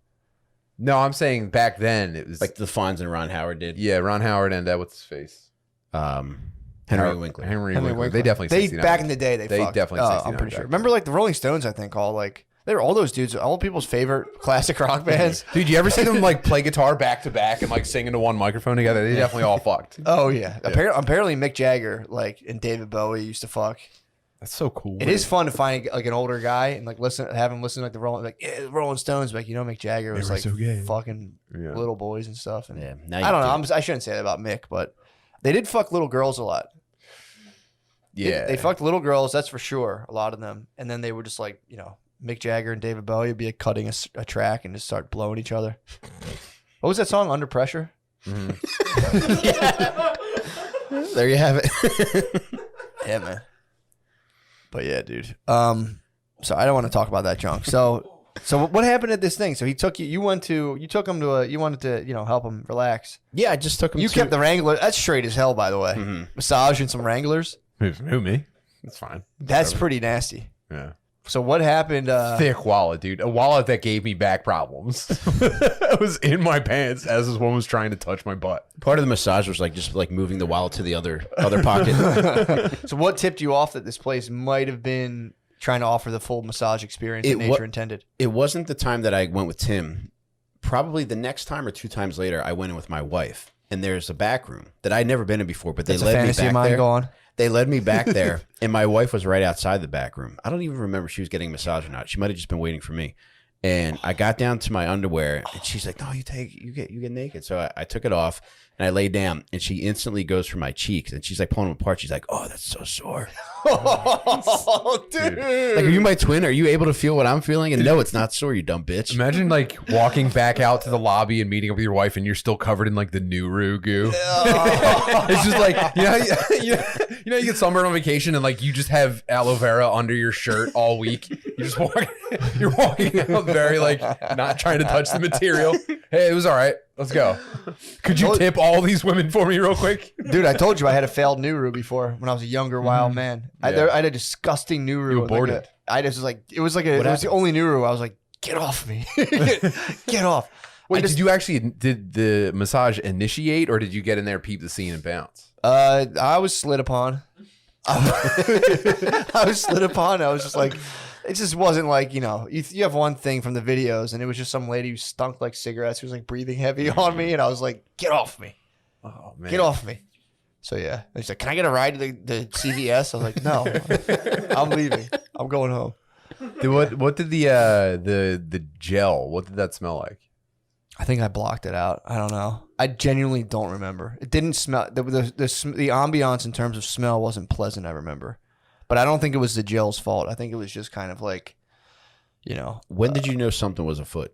[SPEAKER 3] No, I'm saying back then it was
[SPEAKER 2] Like the Fonz and Ron Howard did.
[SPEAKER 3] yeah, Ron Howard and what's his face?
[SPEAKER 2] Henry Winkler.
[SPEAKER 3] Henry Winkler. They definitely 69.
[SPEAKER 1] back in the day they fucked.
[SPEAKER 3] definitely.
[SPEAKER 1] I'm pretty sure. Remember like the Rolling Stones? I think all like they were all those dudes, all people's favorite classic rock bands.
[SPEAKER 3] Dude, you ever see them like play guitar back to back and like sing into one microphone together? They definitely all fucked.
[SPEAKER 1] Oh yeah. Apparently Mick Jagger like and David Bowie used to fuck.
[SPEAKER 3] That's so cool.
[SPEAKER 1] It is fun to find like an older guy and like have him listen to like the Rolling Stones. Like Mick Jagger was like
[SPEAKER 3] so gay.
[SPEAKER 1] fucking little boys and stuff. And
[SPEAKER 2] Yeah,
[SPEAKER 1] I don't know. I shouldn't say that about Mick, but they did fuck little girls a lot.
[SPEAKER 3] Yeah.
[SPEAKER 1] They fucked little girls. That's for sure. A lot of them. And then they were just like Mick Jagger and David Bowie would be like cutting a track and just start blowing each other. What was that song? Under Pressure.
[SPEAKER 2] There you have it.
[SPEAKER 1] Yeah, man. But yeah, dude. So I don't want to talk about that junk. So what happened at this thing? So he took you. You took him to you wanted to help him relax.
[SPEAKER 2] Yeah, I just took him.
[SPEAKER 1] You kept the Wrangler. That's straight as hell, by the way.
[SPEAKER 2] Mm-hmm.
[SPEAKER 1] Massage and some Wranglers.
[SPEAKER 3] Who me? That's fine.
[SPEAKER 1] That's pretty nasty.
[SPEAKER 3] Yeah.
[SPEAKER 1] So what happened?
[SPEAKER 3] Thick wallet, dude. A wallet that gave me back problems. It was in my pants as this woman was trying to touch my butt.
[SPEAKER 2] Part of the massage was like just like moving the wallet to the other pocket.
[SPEAKER 1] So what tipped you off that this place might have been trying to offer the full massage experience that nature intended?
[SPEAKER 2] It wasn't the time that I went with Tim. Probably the next time or 2 times later, I went in with my wife, and there's a back room that I'd never been in before. But they
[SPEAKER 1] That's a
[SPEAKER 2] led me
[SPEAKER 1] fantasy
[SPEAKER 2] back
[SPEAKER 1] of mine.
[SPEAKER 2] there.
[SPEAKER 1] Go on.
[SPEAKER 2] They led me back there, and my wife was right outside the back room. I don't even remember if she was getting a massage or not. She might have just been waiting for me. And I got down to my underwear, and she's like, "No, you get naked." So I took it off, and I laid down, and she instantly goes for my cheeks, and she's like pulling them apart. She's like, "Oh, that's so sore."
[SPEAKER 1] Oh, dude.
[SPEAKER 2] Like, are you my twin? Are you able to feel what I'm feeling? And no, it's not sore, you dumb bitch.
[SPEAKER 3] Imagine like walking back out to the lobby and meeting up with your wife, and you're still covered in like the Nuru goo. It's just like you get sunburned on vacation, and like you just have aloe vera under your shirt all week. You're walking out very like not trying to touch the material. Hey, it was all right. Let's go. Could you tip all these women for me real quick?
[SPEAKER 1] Dude, I told you I had a failed Nuru before when I was a younger wild man. I had a disgusting Nuru.
[SPEAKER 3] You aborted.
[SPEAKER 1] I just was like, it was the only Nuru. I was like, get off me. Get off.
[SPEAKER 3] Wait, did the massage initiate, or did you get in there, peep the scene, and bounce?
[SPEAKER 1] I was slid upon. I was slid upon. I was just like, it just wasn't like, you have one thing from the videos, and it was just some lady who stunk like cigarettes, who was like breathing heavy on me, and I was like, get off me.
[SPEAKER 3] Oh man,
[SPEAKER 1] Get off me. So yeah, and she's like, "Can I get a ride to the CVS?" I was like, "No, I'm leaving. I'm going home."
[SPEAKER 3] Dude, what did the gel? What did that smell like?
[SPEAKER 1] I think I blocked it out. I don't know. I genuinely don't remember. It didn't smell. The ambiance in terms of smell wasn't pleasant. I remember, but I don't think it was the gel's fault. I think it was just kind of like,
[SPEAKER 2] When did you know something was afoot?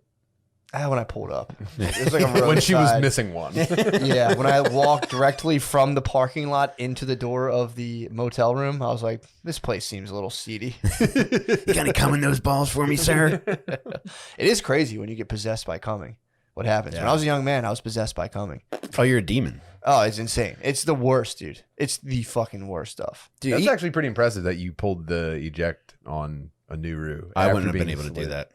[SPEAKER 1] when I pulled up. It was like a
[SPEAKER 3] When she was
[SPEAKER 1] roadside.
[SPEAKER 3] missing one.
[SPEAKER 1] Yeah, when I walked directly from the parking lot into the door of the motel room, I was like, this place seems a little seedy.
[SPEAKER 2] You gotta come in those balls for me, sir.
[SPEAKER 1] It is crazy when you get possessed by coming. What happens?
[SPEAKER 2] Yeah.
[SPEAKER 1] When I was a young man, I was possessed by coming.
[SPEAKER 2] Oh, you're a demon.
[SPEAKER 1] Oh, it's insane. It's the worst, dude. It's the fucking worst stuff.
[SPEAKER 2] Dude,
[SPEAKER 3] That's actually pretty impressive that you pulled the eject on a Nuru.
[SPEAKER 2] I
[SPEAKER 3] after
[SPEAKER 2] wouldn't have been
[SPEAKER 3] being
[SPEAKER 2] able to do
[SPEAKER 3] slid.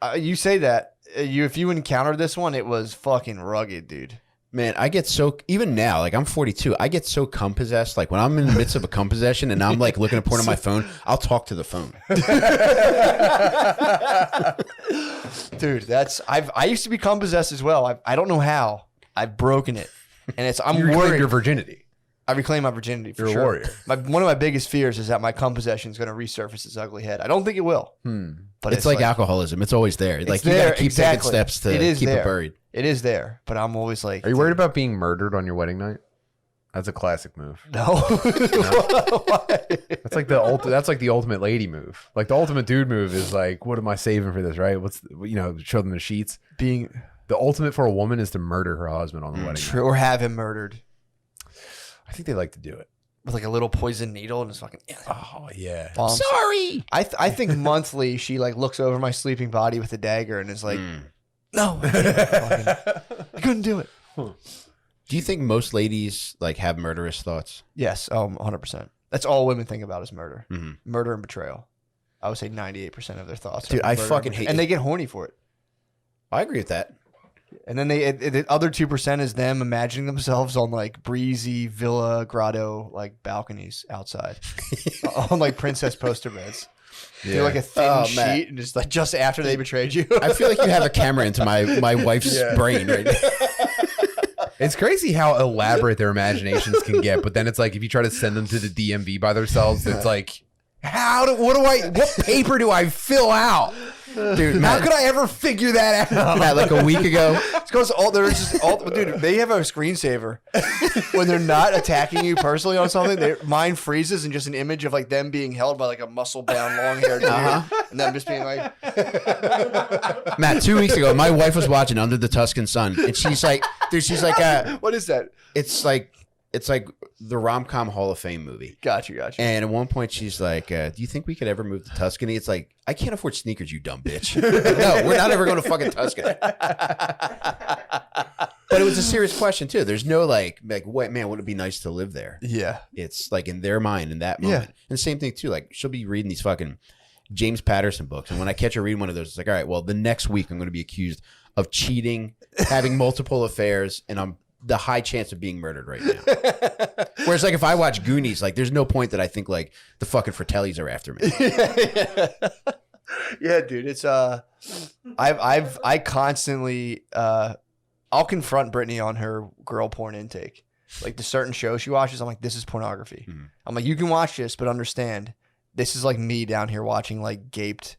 [SPEAKER 2] that.
[SPEAKER 1] You say that. If you encountered this one, it was fucking rugged, dude.
[SPEAKER 2] Man, I get so, even now, like I'm 42, I get so cum possessed. Like when I'm in the midst of a cum possession and I'm like looking at porn on my phone, I'll talk to the phone.
[SPEAKER 1] Dude, I used to become possessed as well. I don't know how. I've broken it, and I'm
[SPEAKER 3] You reclaimed
[SPEAKER 1] worried.
[SPEAKER 3] your virginity.
[SPEAKER 1] I reclaim my virginity for
[SPEAKER 3] You're a
[SPEAKER 1] sure.
[SPEAKER 3] warrior.
[SPEAKER 1] One of my biggest fears is that my cum possession is going to resurface its ugly head. I don't think it will. But
[SPEAKER 2] It's like alcoholism. It's always there. Like you
[SPEAKER 1] there,
[SPEAKER 2] gotta keep
[SPEAKER 1] exactly.
[SPEAKER 2] taking steps to
[SPEAKER 1] It is
[SPEAKER 2] keep
[SPEAKER 1] there.
[SPEAKER 2] it buried.
[SPEAKER 1] It is there, but I'm always like,
[SPEAKER 3] Are you worried about being murdered on your wedding night? That's a classic move.
[SPEAKER 1] No. Why?
[SPEAKER 3] That's like the ultimate lady move. Like the ultimate dude move is like, what am I saving for this, right? Show them the sheets.
[SPEAKER 1] Being
[SPEAKER 3] The ultimate for a woman is to murder her husband on the wedding
[SPEAKER 1] true
[SPEAKER 3] night.
[SPEAKER 1] or have him murdered
[SPEAKER 3] I think they like to do it.
[SPEAKER 1] with like a little poison needle and just fucking
[SPEAKER 3] Oh yeah.
[SPEAKER 1] bombs.
[SPEAKER 2] Sorry.
[SPEAKER 1] I think monthly she like looks over my sleeping body with a dagger and is like, no, I couldn't do it.
[SPEAKER 2] Do you think most ladies like have murderous thoughts?
[SPEAKER 1] Yes, 100%. That's all women think about is murder,
[SPEAKER 2] Mhm.
[SPEAKER 1] murder and betrayal. I would say 98% of their thoughts.
[SPEAKER 2] Dude,
[SPEAKER 1] are
[SPEAKER 2] I
[SPEAKER 1] murder
[SPEAKER 2] fucking
[SPEAKER 1] and
[SPEAKER 2] hate
[SPEAKER 1] and
[SPEAKER 2] it.
[SPEAKER 1] they get horny for it.
[SPEAKER 2] I agree with that.
[SPEAKER 1] And then the other 2% is them imagining themselves on like breezy villa grotto like balconies outside on like princess poster beds. Do like a thin sheet and just after they betrayed you.
[SPEAKER 2] I feel like you have a camera into my wife's brain right now.
[SPEAKER 3] It's crazy how elaborate their imaginations can get, but then it's like if you try to send them to the DMV by themselves, it's like, what paper do I fill out?
[SPEAKER 2] Dude,
[SPEAKER 3] How could I ever figure that out?
[SPEAKER 2] Matt, like a week ago.
[SPEAKER 1] It's because dude, they have a screensaver. When they're not attacking you personally on something, their mind freezes and just an image of like them being held by like a muscle-bound, long-haired dude, and them just being like.
[SPEAKER 2] Matt, 2 weeks ago, my wife was watching Under the Tuscan Sun, and she's like,
[SPEAKER 1] what is that?
[SPEAKER 2] It's like the rom-com Hall of Fame movie.
[SPEAKER 1] Got you.
[SPEAKER 2] And at one point, she's like, do you think we could ever move to Tuscany? It's like, I can't afford sneakers, you dumb bitch. No, we're not ever going to fucking Tuscany. But it was a serious question, too. There's no like, wait, man, wouldn't it be nice to live there?
[SPEAKER 1] Yeah.
[SPEAKER 2] It's like in their mind in that moment. And the same thing, too. Like, she'll be reading these fucking James Patterson books. And when I catch her reading one of those, it's like, all right, well, the next week I'm going to be accused of cheating, having multiple affairs, and I'm the high chance of being murdered right now. Whereas like if I watch Goonies, like there's no point that I think like the fucking Fratellis are after me.
[SPEAKER 1] Yeah, dude. It's I constantly I'll confront Brittany on her girl porn intake. Like the certain shows she watches, I'm like, this is pornography. Mm-hmm. I'm like, you can watch this, but understand this is like me down here watching like gaped,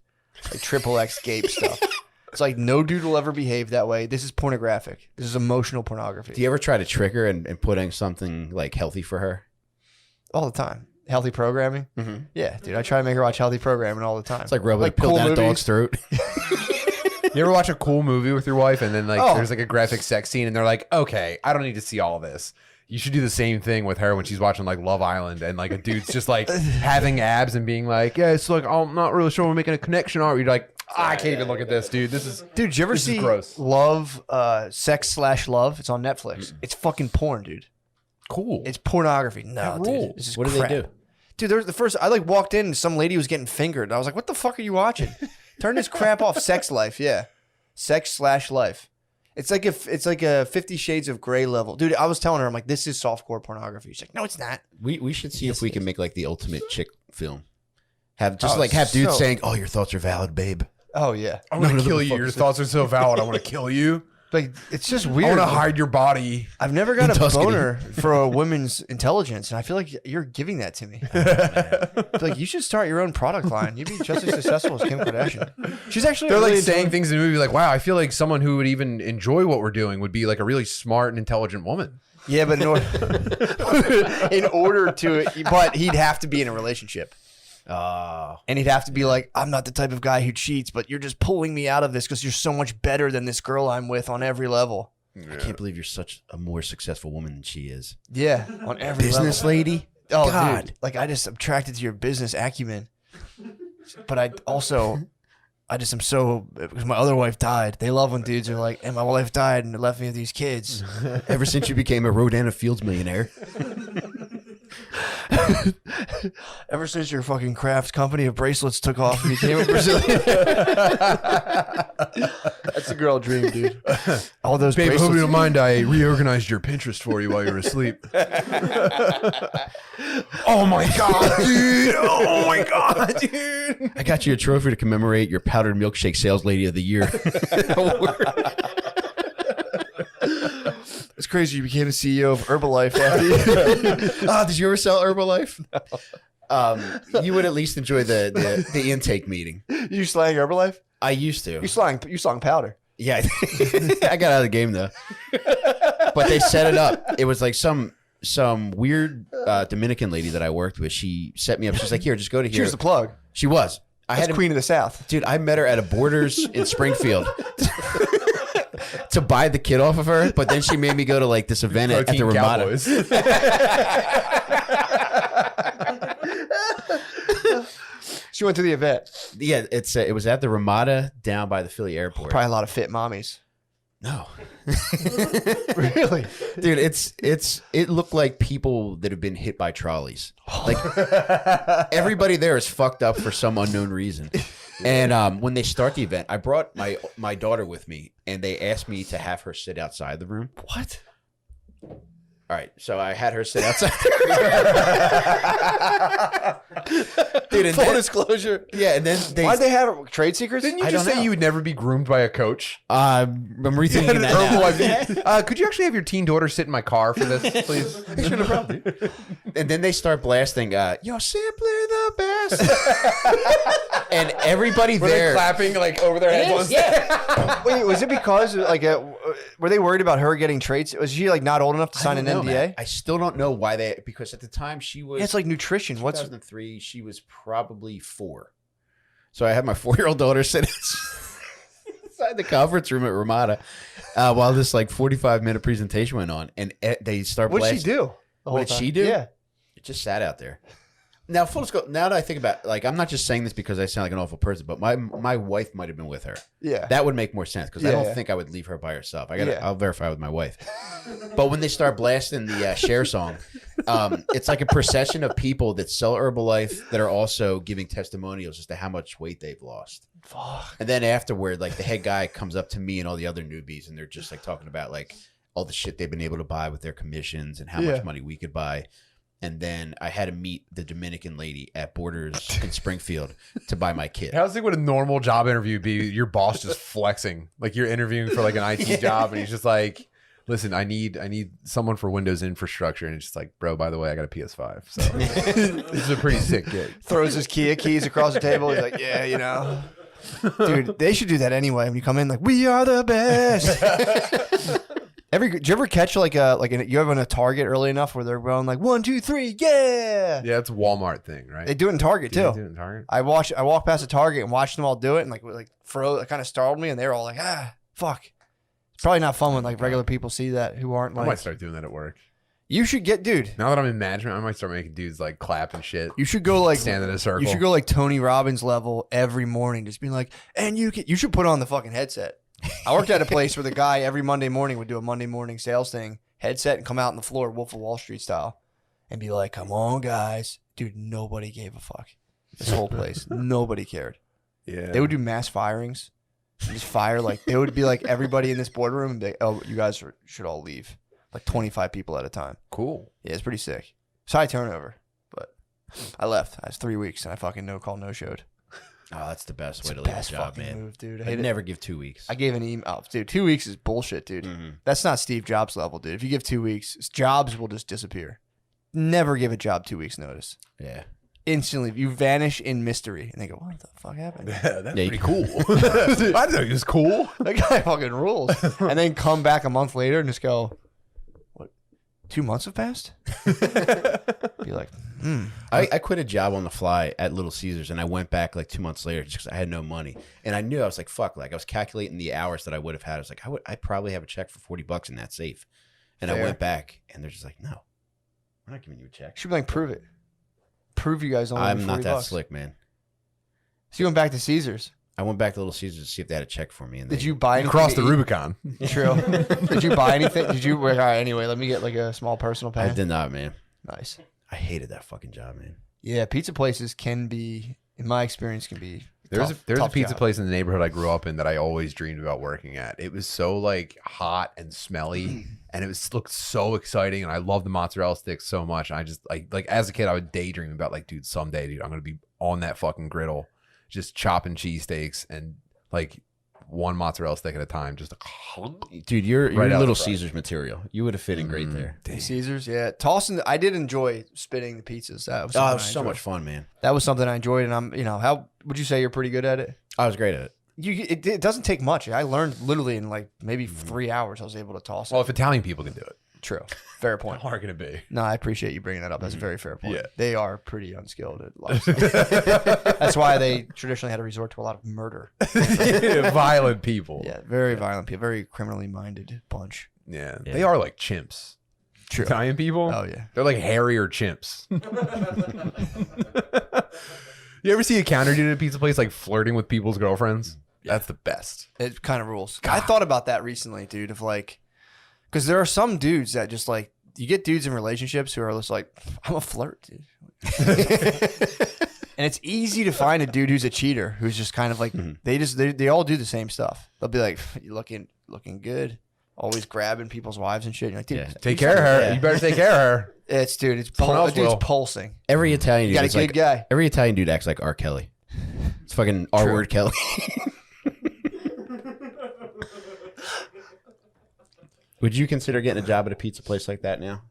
[SPEAKER 1] like XXX gape stuff. It's like no dude will ever behave that way. This is pornographic. This is emotional pornography.
[SPEAKER 2] Do you ever try to trick her and put in something like healthy for her?
[SPEAKER 1] All the time. Healthy programming? Mm-hmm. Yeah, dude. I try to make her watch healthy programming all the time.
[SPEAKER 2] It's like rubbing a pill down a dog's throat.
[SPEAKER 3] You ever watch a cool movie with your wife and then like there's like a graphic sex scene and they're like, okay, I don't need to see all this. You should do the same thing with her when she's watching like Love Island and like a dude's just like having abs and being like, yeah, it's like, I'm not really sure we're making a connection, are we? You're like, I can't even look at this, dude. This is
[SPEAKER 1] dude. Did you ever see Love, Sex/Love? It's on Netflix. It's fucking porn, dude.
[SPEAKER 3] Cool.
[SPEAKER 1] It's pornography. No, dude. This is
[SPEAKER 2] what
[SPEAKER 1] crap.
[SPEAKER 2] do they do?
[SPEAKER 1] Dude, there's the first. I like walked in and some lady was getting fingered. I was like, what the fuck are you watching? Turn this crap off. Sex Life, yeah. Sex/Life. It's like a 50 Shades of Grey level, dude. I was telling her, I'm like, this is softcore pornography. She's like, no, it's not.
[SPEAKER 2] We should see if we can make like the ultimate chick film. Have dudes saying, oh, your thoughts are valid, babe.
[SPEAKER 1] Oh yeah,
[SPEAKER 3] I want to kill you. Your thoughts are so valid. I want to kill you.
[SPEAKER 1] Like it's just weird.
[SPEAKER 3] I want to hide your body.
[SPEAKER 1] I've never got a boner for a woman's intelligence, and I feel like you're giving that to me. Like you should start your own product line. You'd be just as successful as Kim Kardashian. She's actually
[SPEAKER 3] they're
[SPEAKER 1] really
[SPEAKER 3] like saying things in the movie like, wow, I feel like someone who would even enjoy what we're doing would be like a really smart and intelligent woman.
[SPEAKER 1] Yeah, but but he'd have to be in a relationship. And he'd have to be like, I'm not the type of guy who cheats, but you're just pulling me out of this because you're so much better than this girl I'm with on every level.
[SPEAKER 2] I can't believe you're such a more successfso woman than she is.
[SPEAKER 1] Yeah, on every
[SPEAKER 2] business
[SPEAKER 1] level.
[SPEAKER 2] Lady.
[SPEAKER 1] Oh,
[SPEAKER 2] God.
[SPEAKER 1] Dude, like I just attracted to your business acumen. But I am so, because my other wife died. They love when dudes are like, and my wife died and it left me with these kids.
[SPEAKER 2] Ever since you became a Rodana Fields millionaire.
[SPEAKER 1] Ever since your fucking craft company of bracelets took off and became a Brazilian. That's a girl dream, dude. All those
[SPEAKER 3] Babe,
[SPEAKER 1] bracelets.
[SPEAKER 3] hope you don't mind I reorganized your Pinterest for you while you were asleep. Oh my God, dude. Oh my God, dude.
[SPEAKER 2] I got you a trophy to commemorate your powdered milkshake sales lady of the year.
[SPEAKER 1] It's crazy you became the CEO of Herbalife after you.
[SPEAKER 2] Did you ever sell Herbalife? No. You would at least enjoy the intake meeting.
[SPEAKER 1] You slang Herbalife?
[SPEAKER 2] I used to.
[SPEAKER 1] You slang powder.
[SPEAKER 2] Yeah. I got out of the game though. But they set it up. It was like some weird Dominican lady that I worked with. She set me up. She's like, here, just go to here.
[SPEAKER 1] She was the plug.
[SPEAKER 2] She was.
[SPEAKER 1] That's Queen of the South.
[SPEAKER 2] Dude, I met her at a Borders in Springfield. To buy the kid off of her, but then she made me go to like this event at the Ramada.
[SPEAKER 1] She went to the event.
[SPEAKER 2] Yeah, it was at the Ramada down by the Philly airport.
[SPEAKER 1] Probably a lot of fit mommies.
[SPEAKER 2] No,
[SPEAKER 1] really,
[SPEAKER 2] dude. It looked like people that have been hit by trolleys. Like everybody there is fucked up for some unknown reason. And when they start the event, I brought my daughter with me, and they asked me to have her sit outside the room.
[SPEAKER 1] What?
[SPEAKER 2] All right, so I had her sit outside. Dude, and
[SPEAKER 1] Full disclosure.
[SPEAKER 2] Yeah, and then
[SPEAKER 1] Why'd they have trade secrets?
[SPEAKER 3] Didn't you
[SPEAKER 2] I
[SPEAKER 3] just
[SPEAKER 2] don't
[SPEAKER 3] say
[SPEAKER 2] know.
[SPEAKER 3] you would never be groomed by a coach?
[SPEAKER 2] I'm rethinking that now.
[SPEAKER 3] Could you actually have your teen daughter sit in my car for this, please?
[SPEAKER 2] And then they start blasting, "You're simply the best," and everybody
[SPEAKER 3] Were they
[SPEAKER 2] there.
[SPEAKER 3] clapping like over their heads? on stage?
[SPEAKER 2] Yeah.
[SPEAKER 1] Wait, was it because like were they worried about her getting trades? Was she like not old enough to sign an NDA?
[SPEAKER 2] Man. I still don't know why they. Because at the time she was.
[SPEAKER 1] Yeah, it's like nutrition. What's
[SPEAKER 2] 2003? She was probably 4. So I had my 4-year-old daughter sit inside the conference room at Ramada while this like 45-minute presentation went on, and they start.
[SPEAKER 1] What'd she do?
[SPEAKER 2] What did she do?
[SPEAKER 1] Yeah.
[SPEAKER 2] It just sat out there. Now, full disclosure, now that I think about it, like, I'm not just saying this because I sound like an awful person, but my wife might have been with her.
[SPEAKER 1] Yeah.
[SPEAKER 2] That would make more sense because I
[SPEAKER 1] Yeah,
[SPEAKER 2] don't
[SPEAKER 1] yeah.
[SPEAKER 2] think I would leave her by herself.
[SPEAKER 1] Yeah.
[SPEAKER 2] I'll verify with my wife. But when they start blasting the Cher song, it's like a procession of people that sell Herbalife that are also giving testimonials as to how much weight they've lost.
[SPEAKER 1] Fuck.
[SPEAKER 2] And then afterward, like the head guy comes up to me and all the other newbies, and they're just like talking about like all the shit they've been able to buy with their commissions and how much money we could buy. And then I had to meet the Dominican lady at Borders in Springfield to buy my kit.
[SPEAKER 3] How's like what a normal job interview would be? Your boss just flexing, like you're interviewing for like an IT job, and he's just like, "Listen, I need someone for Windows infrastructure," and it's just like, "Bro, by the way, I got a PS5, so this is a pretty sick gig."
[SPEAKER 1] Throws his Kia keys across the table. He's like, yeah, you know. Dude, they should do that anyway. When you come in, like, we are the best. Did you ever catch you ever in a Target early enough where they're going like 1, 2, 3, yeah?
[SPEAKER 3] Yeah, it's a Walmart thing, right?
[SPEAKER 1] They do it in Target
[SPEAKER 3] Do
[SPEAKER 1] too.
[SPEAKER 3] they do it in Target?
[SPEAKER 1] I walked past a Target and watched them all do it, and like it kind of startled me, and they were all like, fuck. It's probably not fun when like regular people see that who aren't
[SPEAKER 3] I
[SPEAKER 1] like.
[SPEAKER 3] might start doing that at work.
[SPEAKER 1] You should get, dude.
[SPEAKER 3] Now that I'm in management, I might start making dudes like clap and shit.
[SPEAKER 1] You should go like
[SPEAKER 3] Stand in a circle.
[SPEAKER 1] You should go like Tony Robbins level every morning, just being like, and you should put on the fucking headset. I worked at a place where the guy every Monday morning would do a Monday morning sales thing, headset, and come out on the floor, Wolf of Wall Street style, and be like, "Come on, guys, dude." Nobody gave a fuck. This whole place, nobody cared.
[SPEAKER 3] Yeah.
[SPEAKER 1] They would do mass firings, and just fire like they would be like everybody in this boardroom and be like, "Oh, you guys should all leave." Like 25 people at a time.
[SPEAKER 3] Cool.
[SPEAKER 1] Yeah, it's pretty sick. It's high turnover, but I left. I was 3 weeks and I fucking no call, no showed.
[SPEAKER 2] Oh, that's the best way
[SPEAKER 1] It's
[SPEAKER 2] to
[SPEAKER 1] the
[SPEAKER 2] leave a
[SPEAKER 1] best
[SPEAKER 2] job,
[SPEAKER 1] fucking
[SPEAKER 2] man.
[SPEAKER 1] move, dude. I
[SPEAKER 2] I'd
[SPEAKER 1] hate it.
[SPEAKER 2] never give 2 weeks.
[SPEAKER 1] I gave an email. Oh, dude, 2 weeks is bullshit, dude.
[SPEAKER 2] Mm-hmm.
[SPEAKER 1] That's not Steve Jobs level, dude. If you give 2 weeks, jobs will just disappear. Never give a job 2 weeks notice.
[SPEAKER 2] Yeah.
[SPEAKER 1] Instantly, you vanish in mystery. And they go, what the fuck happened?
[SPEAKER 3] Yeah, that's
[SPEAKER 2] Yeah, you
[SPEAKER 3] pretty cool. I didn't know he was cool.
[SPEAKER 1] That guy fucking rules. And then come back a month later and just go, what, 2 months have passed? Be like,
[SPEAKER 2] I quit a job on the fly at Little Caesars, and I went back like 2 months later just because I had no money. And I knew, I was like, fuck, like I was calculating the hours that I would have had. I was like, I'd probably have a check for $40 in that safe. And
[SPEAKER 1] Fair.
[SPEAKER 2] I went back, and they're just like, no, we're not giving you a check.
[SPEAKER 1] should be like, prove it. Prove you guys only
[SPEAKER 2] I'm
[SPEAKER 1] $40.
[SPEAKER 2] not that slick, man.
[SPEAKER 1] So you went back to Caesars.
[SPEAKER 2] I went back to Little Caesars to see if they had a check for me. And
[SPEAKER 1] Did
[SPEAKER 2] they-
[SPEAKER 1] you buy anything?
[SPEAKER 3] Across
[SPEAKER 1] to
[SPEAKER 3] the
[SPEAKER 1] eat?
[SPEAKER 3] Rubicon.
[SPEAKER 1] True. Did you buy anything? Did you? All right, anyway, let me get like a small personal
[SPEAKER 2] I
[SPEAKER 1] pay.
[SPEAKER 2] did not, man.
[SPEAKER 1] Nice.
[SPEAKER 2] I hated that fucking job, man.
[SPEAKER 1] Yeah, pizza places can be, in my experience, can be.
[SPEAKER 3] There's
[SPEAKER 1] tough,
[SPEAKER 3] a
[SPEAKER 1] tough
[SPEAKER 3] pizza
[SPEAKER 1] job.
[SPEAKER 3] place in the neighborhood I grew up in that I always dreamed about working at. It was so like hot and smelly, and it looked so exciting. And I love the mozzarella sticks so much. And I just like as a kid, I would daydream about like, dude, someday, dude, I'm gonna be on that fucking griddle, just chopping cheesesteaks and like one mozzarella stick at a time. Just
[SPEAKER 2] Dude, you're
[SPEAKER 3] Right out
[SPEAKER 2] Little
[SPEAKER 3] the front.
[SPEAKER 2] Caesars material. You would have fit in great there.
[SPEAKER 1] Caesars, yeah. Tossing. I did enjoy spitting the pizzas. That was
[SPEAKER 2] Oh,
[SPEAKER 1] something
[SPEAKER 2] it was
[SPEAKER 1] I
[SPEAKER 2] so
[SPEAKER 1] enjoyed.
[SPEAKER 2] much fun, man.
[SPEAKER 1] That was something I enjoyed, and I'm, how would you say you're pretty good at it?
[SPEAKER 2] I was great at it.
[SPEAKER 1] It doesn't take much. I learned literally in like maybe 3 hours. I was able to toss it.
[SPEAKER 3] well, if Italian people can do it,
[SPEAKER 1] True. Fair point.
[SPEAKER 3] how hard can it be?
[SPEAKER 1] No, I appreciate you bringing that up. That's a very fair point.
[SPEAKER 3] Yeah.
[SPEAKER 1] They are pretty unskilled at a lot of stuff. That's why they traditionally had to resort to a lot of murder.
[SPEAKER 3] Violent people.
[SPEAKER 1] Yeah, very violent people, very criminally minded bunch.
[SPEAKER 3] Yeah,
[SPEAKER 2] Yeah.
[SPEAKER 3] they are like chimps.
[SPEAKER 1] True.
[SPEAKER 3] Italian people.
[SPEAKER 1] Oh yeah.
[SPEAKER 3] They're like hairier chimps. You ever see a counter dude at a pizza place like flirting with people's girlfriends? That's the best.
[SPEAKER 1] It kind of rules. I thought about that recently, dude, of like, because there are some dudes that just like, you get dudes in relationships who are just like, I'm a flirt, dude. And it's easy to find a dude who's a cheater, who's just kind of like they all do the same stuff. They'll be like, "You looking good." Always grabbing people's wives and shit. You're like, dude,
[SPEAKER 3] Take care of her. You better take care of her.
[SPEAKER 1] It's
[SPEAKER 3] Someone else
[SPEAKER 1] dude's
[SPEAKER 3] will.
[SPEAKER 1] pulsing.
[SPEAKER 2] Every Italian
[SPEAKER 1] You got
[SPEAKER 2] dude
[SPEAKER 1] a good guy.
[SPEAKER 2] Every Italian dude acts like R. Kelly. It's fucking R word Kelly. Would you consider getting a job at a pizza place like that now?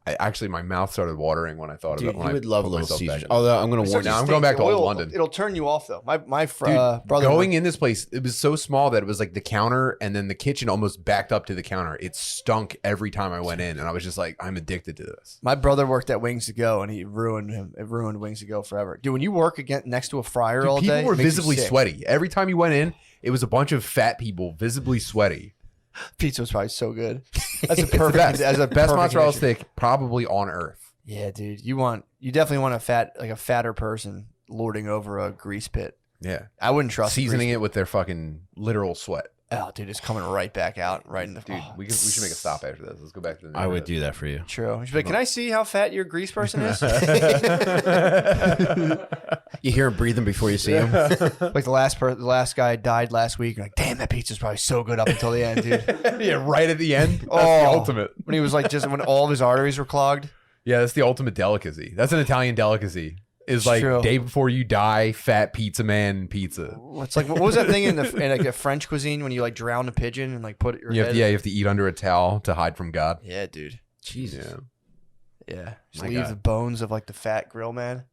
[SPEAKER 3] My mouth started watering when I thought
[SPEAKER 2] Dude,
[SPEAKER 3] of it.
[SPEAKER 2] you
[SPEAKER 3] When
[SPEAKER 2] would
[SPEAKER 3] I
[SPEAKER 2] love
[SPEAKER 3] put
[SPEAKER 2] Little
[SPEAKER 3] myself back
[SPEAKER 2] Caesars.
[SPEAKER 3] in.
[SPEAKER 2] Although I'm going to warn you.
[SPEAKER 3] I'm going back to
[SPEAKER 1] The
[SPEAKER 3] old
[SPEAKER 1] oil,
[SPEAKER 3] London.
[SPEAKER 1] It'll turn you off though. My
[SPEAKER 3] Dude,
[SPEAKER 1] brother
[SPEAKER 3] going in this place, it was so small that it was like the counter and then the kitchen almost backed up to the counter. It stunk every time I went in, and I was just like, I'm addicted to this.
[SPEAKER 1] My brother worked at Wings to Go, and he ruined him. It ruined Wings to Go forever. Dude, when you work again next to a fryer all
[SPEAKER 3] People
[SPEAKER 1] day,
[SPEAKER 3] were
[SPEAKER 1] it makes you
[SPEAKER 3] visibly
[SPEAKER 1] sick.
[SPEAKER 3] sweaty. Every time you went in, it was a bunch of fat people visibly sweaty.
[SPEAKER 1] Pizza was probably so good. That's a
[SPEAKER 3] It's the
[SPEAKER 1] perfect.
[SPEAKER 3] best.
[SPEAKER 1] As a
[SPEAKER 3] Best
[SPEAKER 1] perfect
[SPEAKER 3] mozzarella
[SPEAKER 1] condition.
[SPEAKER 3] steak probably on earth.
[SPEAKER 1] Yeah, dude. You definitely want a fatter person lording over a grease pit.
[SPEAKER 3] Yeah.
[SPEAKER 1] I wouldn't trust a
[SPEAKER 3] Seasoning
[SPEAKER 1] grease
[SPEAKER 3] it with their fucking literal sweat.
[SPEAKER 1] pit. Oh, dude, it's coming right back out, right in the.
[SPEAKER 3] Dude,
[SPEAKER 1] oh,
[SPEAKER 3] we should make a stop after this. Let's go back to the
[SPEAKER 2] I would do that for you.
[SPEAKER 1] True. You should be like, can I see how fat your grease person is?
[SPEAKER 2] You hear him breathing before you see him.
[SPEAKER 1] Like the last guy died last week. You're like, damn, that pizza's probably so good up until the end, dude.
[SPEAKER 3] Yeah, right at the end. That's the
[SPEAKER 1] Oh.
[SPEAKER 3] ultimate.
[SPEAKER 1] When he was like, just when all of his arteries were clogged.
[SPEAKER 3] Yeah, that's the ultimate delicacy. That's an Italian delicacy. Is like
[SPEAKER 1] true.
[SPEAKER 3] day before you die, fat pizza man pizza.
[SPEAKER 1] It's like, what was that thing in like a French cuisine when you like drown a pigeon and like put it your
[SPEAKER 3] You
[SPEAKER 1] head?
[SPEAKER 3] have to eat under a towel to hide from God.
[SPEAKER 1] Yeah, dude.
[SPEAKER 2] Jesus.
[SPEAKER 1] Yeah. Just
[SPEAKER 2] My
[SPEAKER 1] leave
[SPEAKER 2] God.
[SPEAKER 1] the bones of like the fat grill man.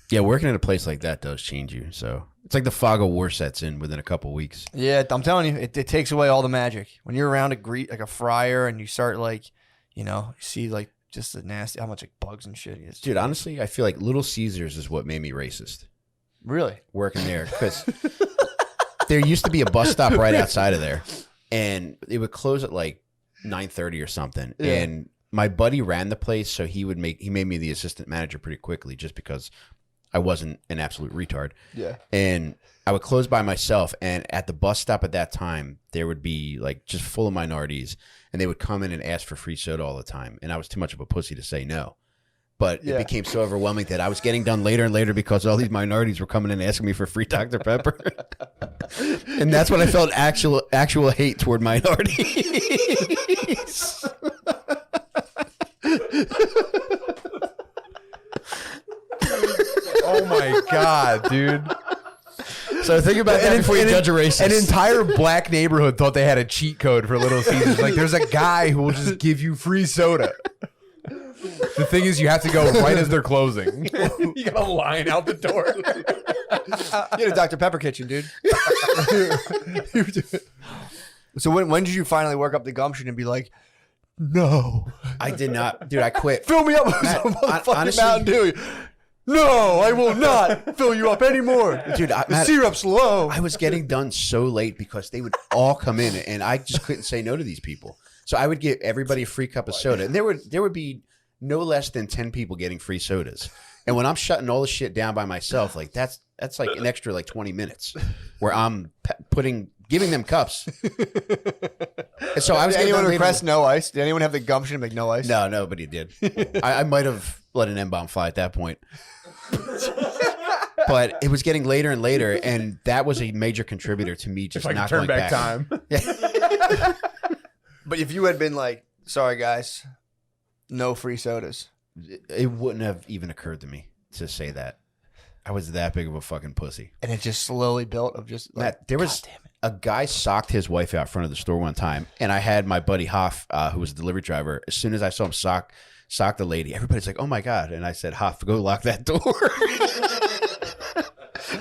[SPEAKER 2] Yeah, working at a place like that does change you. So it's like the fog of war sets in within a couple weeks.
[SPEAKER 1] Yeah, I'm telling you, it takes away all the magic. When you're around like a fryer and you start like, you see like just the nasty, how much like bugs and shit. It's
[SPEAKER 2] Dude, honestly, I feel like Little Caesars is what made me racist.
[SPEAKER 1] really?
[SPEAKER 2] Working there, because there used to be a bus stop right outside of there, and it would close at like 9:30 or something.
[SPEAKER 1] Yeah.
[SPEAKER 2] And my buddy ran the place, so he made me the assistant manager pretty quickly, just because I wasn't an absolute retard.
[SPEAKER 1] Yeah.
[SPEAKER 2] And I would close by myself, and at the bus stop at that time, there would be like just full of minorities, and they would come in and ask for free soda all the time, and I was too much of a pussy to say no. But
[SPEAKER 1] Yeah.
[SPEAKER 2] it became so overwhelming that I was getting done later and later because all these minorities were coming in and asking me for free Dr. Pepper. And that's when I felt actual hate toward minorities.
[SPEAKER 3] Oh my God, dude.
[SPEAKER 2] So think about that before you judge a racist.
[SPEAKER 3] An entire black neighborhood thought they had a cheat code for Little Caesars. Like, there's a guy who will just give you free soda. The thing is, you have to go right as they're closing. You got to line out the door.
[SPEAKER 1] You had a Dr. Pepper kitchen, dude. So when did you finally work up the gumption and be like, no,
[SPEAKER 2] I did not. Dude, I quit.
[SPEAKER 1] fill me up with
[SPEAKER 2] Matt,
[SPEAKER 1] some motherfucking
[SPEAKER 2] honestly-
[SPEAKER 1] Mountain Dew. No, I will not fill you up anymore.
[SPEAKER 2] Dude,
[SPEAKER 1] The
[SPEAKER 2] Matt,
[SPEAKER 1] syrup's low.
[SPEAKER 2] I was getting done so late because they would all come in, and I just couldn't say no to these people. So I would give everybody a free cup of soda, and there would be no less than 10 people getting free sodas. And when I'm shutting all this shit down by myself, like that's like an extra like 20 minutes where I'm giving them cups. And so I was
[SPEAKER 1] Did
[SPEAKER 2] getting
[SPEAKER 1] anyone
[SPEAKER 2] done later.
[SPEAKER 1] request no ice? Did anyone have the gumption to make no ice?
[SPEAKER 2] No, nobody did. I might have let an M-bomb fly at that point. But it was getting later and later, and that was a major contributor to me just
[SPEAKER 3] If I
[SPEAKER 2] not
[SPEAKER 3] can turn
[SPEAKER 2] going
[SPEAKER 3] back
[SPEAKER 2] back.
[SPEAKER 3] time.
[SPEAKER 1] But if you had been like, sorry guys, no free sodas.
[SPEAKER 2] It wouldn't have even occurred to me to say that. I was that big of a fucking pussy.
[SPEAKER 1] And it just slowly built of just like,
[SPEAKER 2] Matt, there was
[SPEAKER 1] God damn it.
[SPEAKER 2] a guy socked his wife out front of the store one time, and I had my buddy Hoff, who was a delivery driver. As soon as I saw him sock the lady, everybody's like, "Oh my God!" And I said, "Hoff, go lock that door."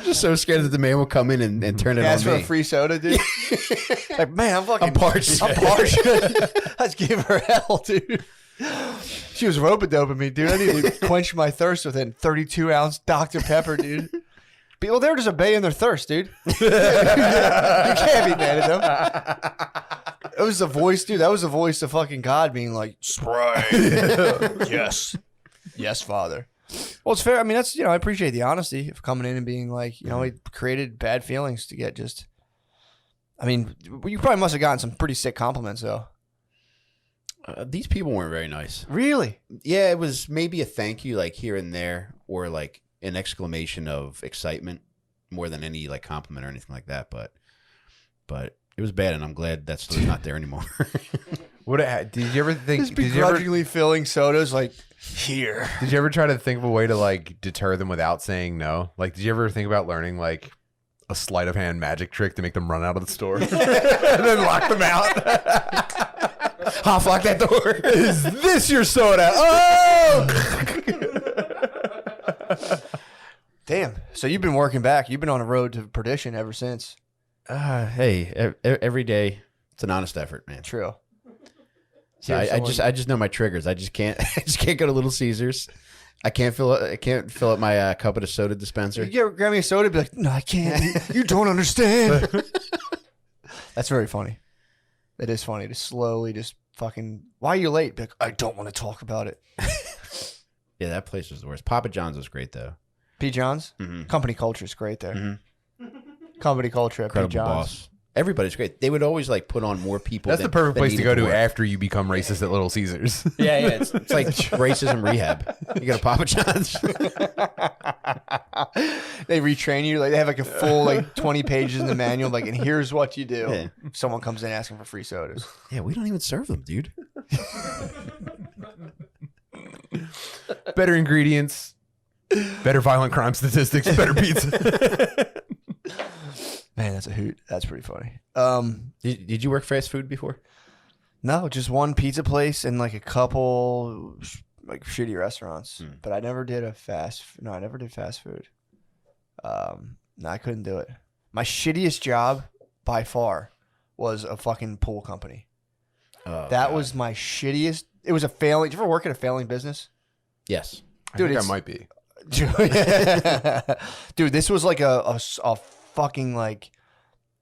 [SPEAKER 2] Just so scared that the man would come in and turn it
[SPEAKER 1] Ask
[SPEAKER 2] on
[SPEAKER 1] for
[SPEAKER 2] me.
[SPEAKER 1] a free soda, dude. Like, man, I'm fucking
[SPEAKER 2] I'm parched.
[SPEAKER 1] I'm parched. Let's give her hell, dude. She was rope-a-doping me, dude. I need to quench my thirst with a 32-ounce Dr. Pepper, dude. People, they're just obeying their thirst, dude. You can't be mad at them. It was the voice, dude. That was the voice of fucking God being like, Sprite. Yes. Yes, Father. Well, it's fair. I mean, that's, I appreciate the honesty of coming in and being like, it created bad feelings to get just, I mean, you probably must have gotten some pretty sick compliments, though.
[SPEAKER 2] These people weren't very nice.
[SPEAKER 1] Really?
[SPEAKER 2] Yeah, it was maybe a thank you, like here and there, or like an exclamation of excitement more than any like compliment or anything like that. But it was bad, and I'm glad that store's not there anymore.
[SPEAKER 3] Did you ever think?
[SPEAKER 1] Just begrudgingly filling sodas like here.
[SPEAKER 3] Did you ever try to think of a way to like deter them without saying no? Like, did you ever think about learning like a sleight of hand magic trick to make them run out of the store and then lock them out?
[SPEAKER 2] Half lock that door.
[SPEAKER 3] Is this your soda? Oh!
[SPEAKER 1] Damn. So you've been working back. You've been on a road to perdition ever since.
[SPEAKER 2] Hey, every day it's an honest effort, man.
[SPEAKER 1] True.
[SPEAKER 2] So I just know my triggers. I just can't go to Little Caesars. I can't fill up my cup at a soda dispenser.
[SPEAKER 1] You grab me a soda, be like, no, I can't. You don't understand. That's very funny. It is funny to slowly just fucking. Why are you late? Be like, I don't want to talk about it.
[SPEAKER 2] Yeah, that place was the worst. Papa John's was great though.
[SPEAKER 1] P. John's company culture is great there. Company culture at P.
[SPEAKER 2] Incredible
[SPEAKER 1] John's.
[SPEAKER 2] boss. Everybody's great. They would always like put on more people.
[SPEAKER 3] That's the perfect place to
[SPEAKER 2] needed
[SPEAKER 3] go to
[SPEAKER 2] work.
[SPEAKER 3] after you become racist at Little Caesars.
[SPEAKER 2] Yeah. It's like racism rehab. You go to Papa John's.
[SPEAKER 1] They retrain you. Like they have like a full like 20 pages in the manual. Like, and here's what you do.
[SPEAKER 2] Yeah.
[SPEAKER 1] If someone comes in asking for free sodas.
[SPEAKER 2] Yeah, we don't even serve them, dude.
[SPEAKER 3] Better ingredients, better violent crime statistics, better pizza.
[SPEAKER 1] Man, that's a hoot. That's pretty funny.
[SPEAKER 2] Did you work fast food before?
[SPEAKER 1] No, just one pizza place and like a couple like shitty restaurants. But I never did I never did fast food. No, I couldn't do it. My shittiest job by far was a fucking pool company.
[SPEAKER 2] Oh,
[SPEAKER 1] That
[SPEAKER 2] God.
[SPEAKER 1] was my shittiest. It was a failing. Did you ever work at a failing business?
[SPEAKER 2] Yes.
[SPEAKER 1] Dude,
[SPEAKER 3] I think I might be.
[SPEAKER 1] Dude, this was like a fucking like,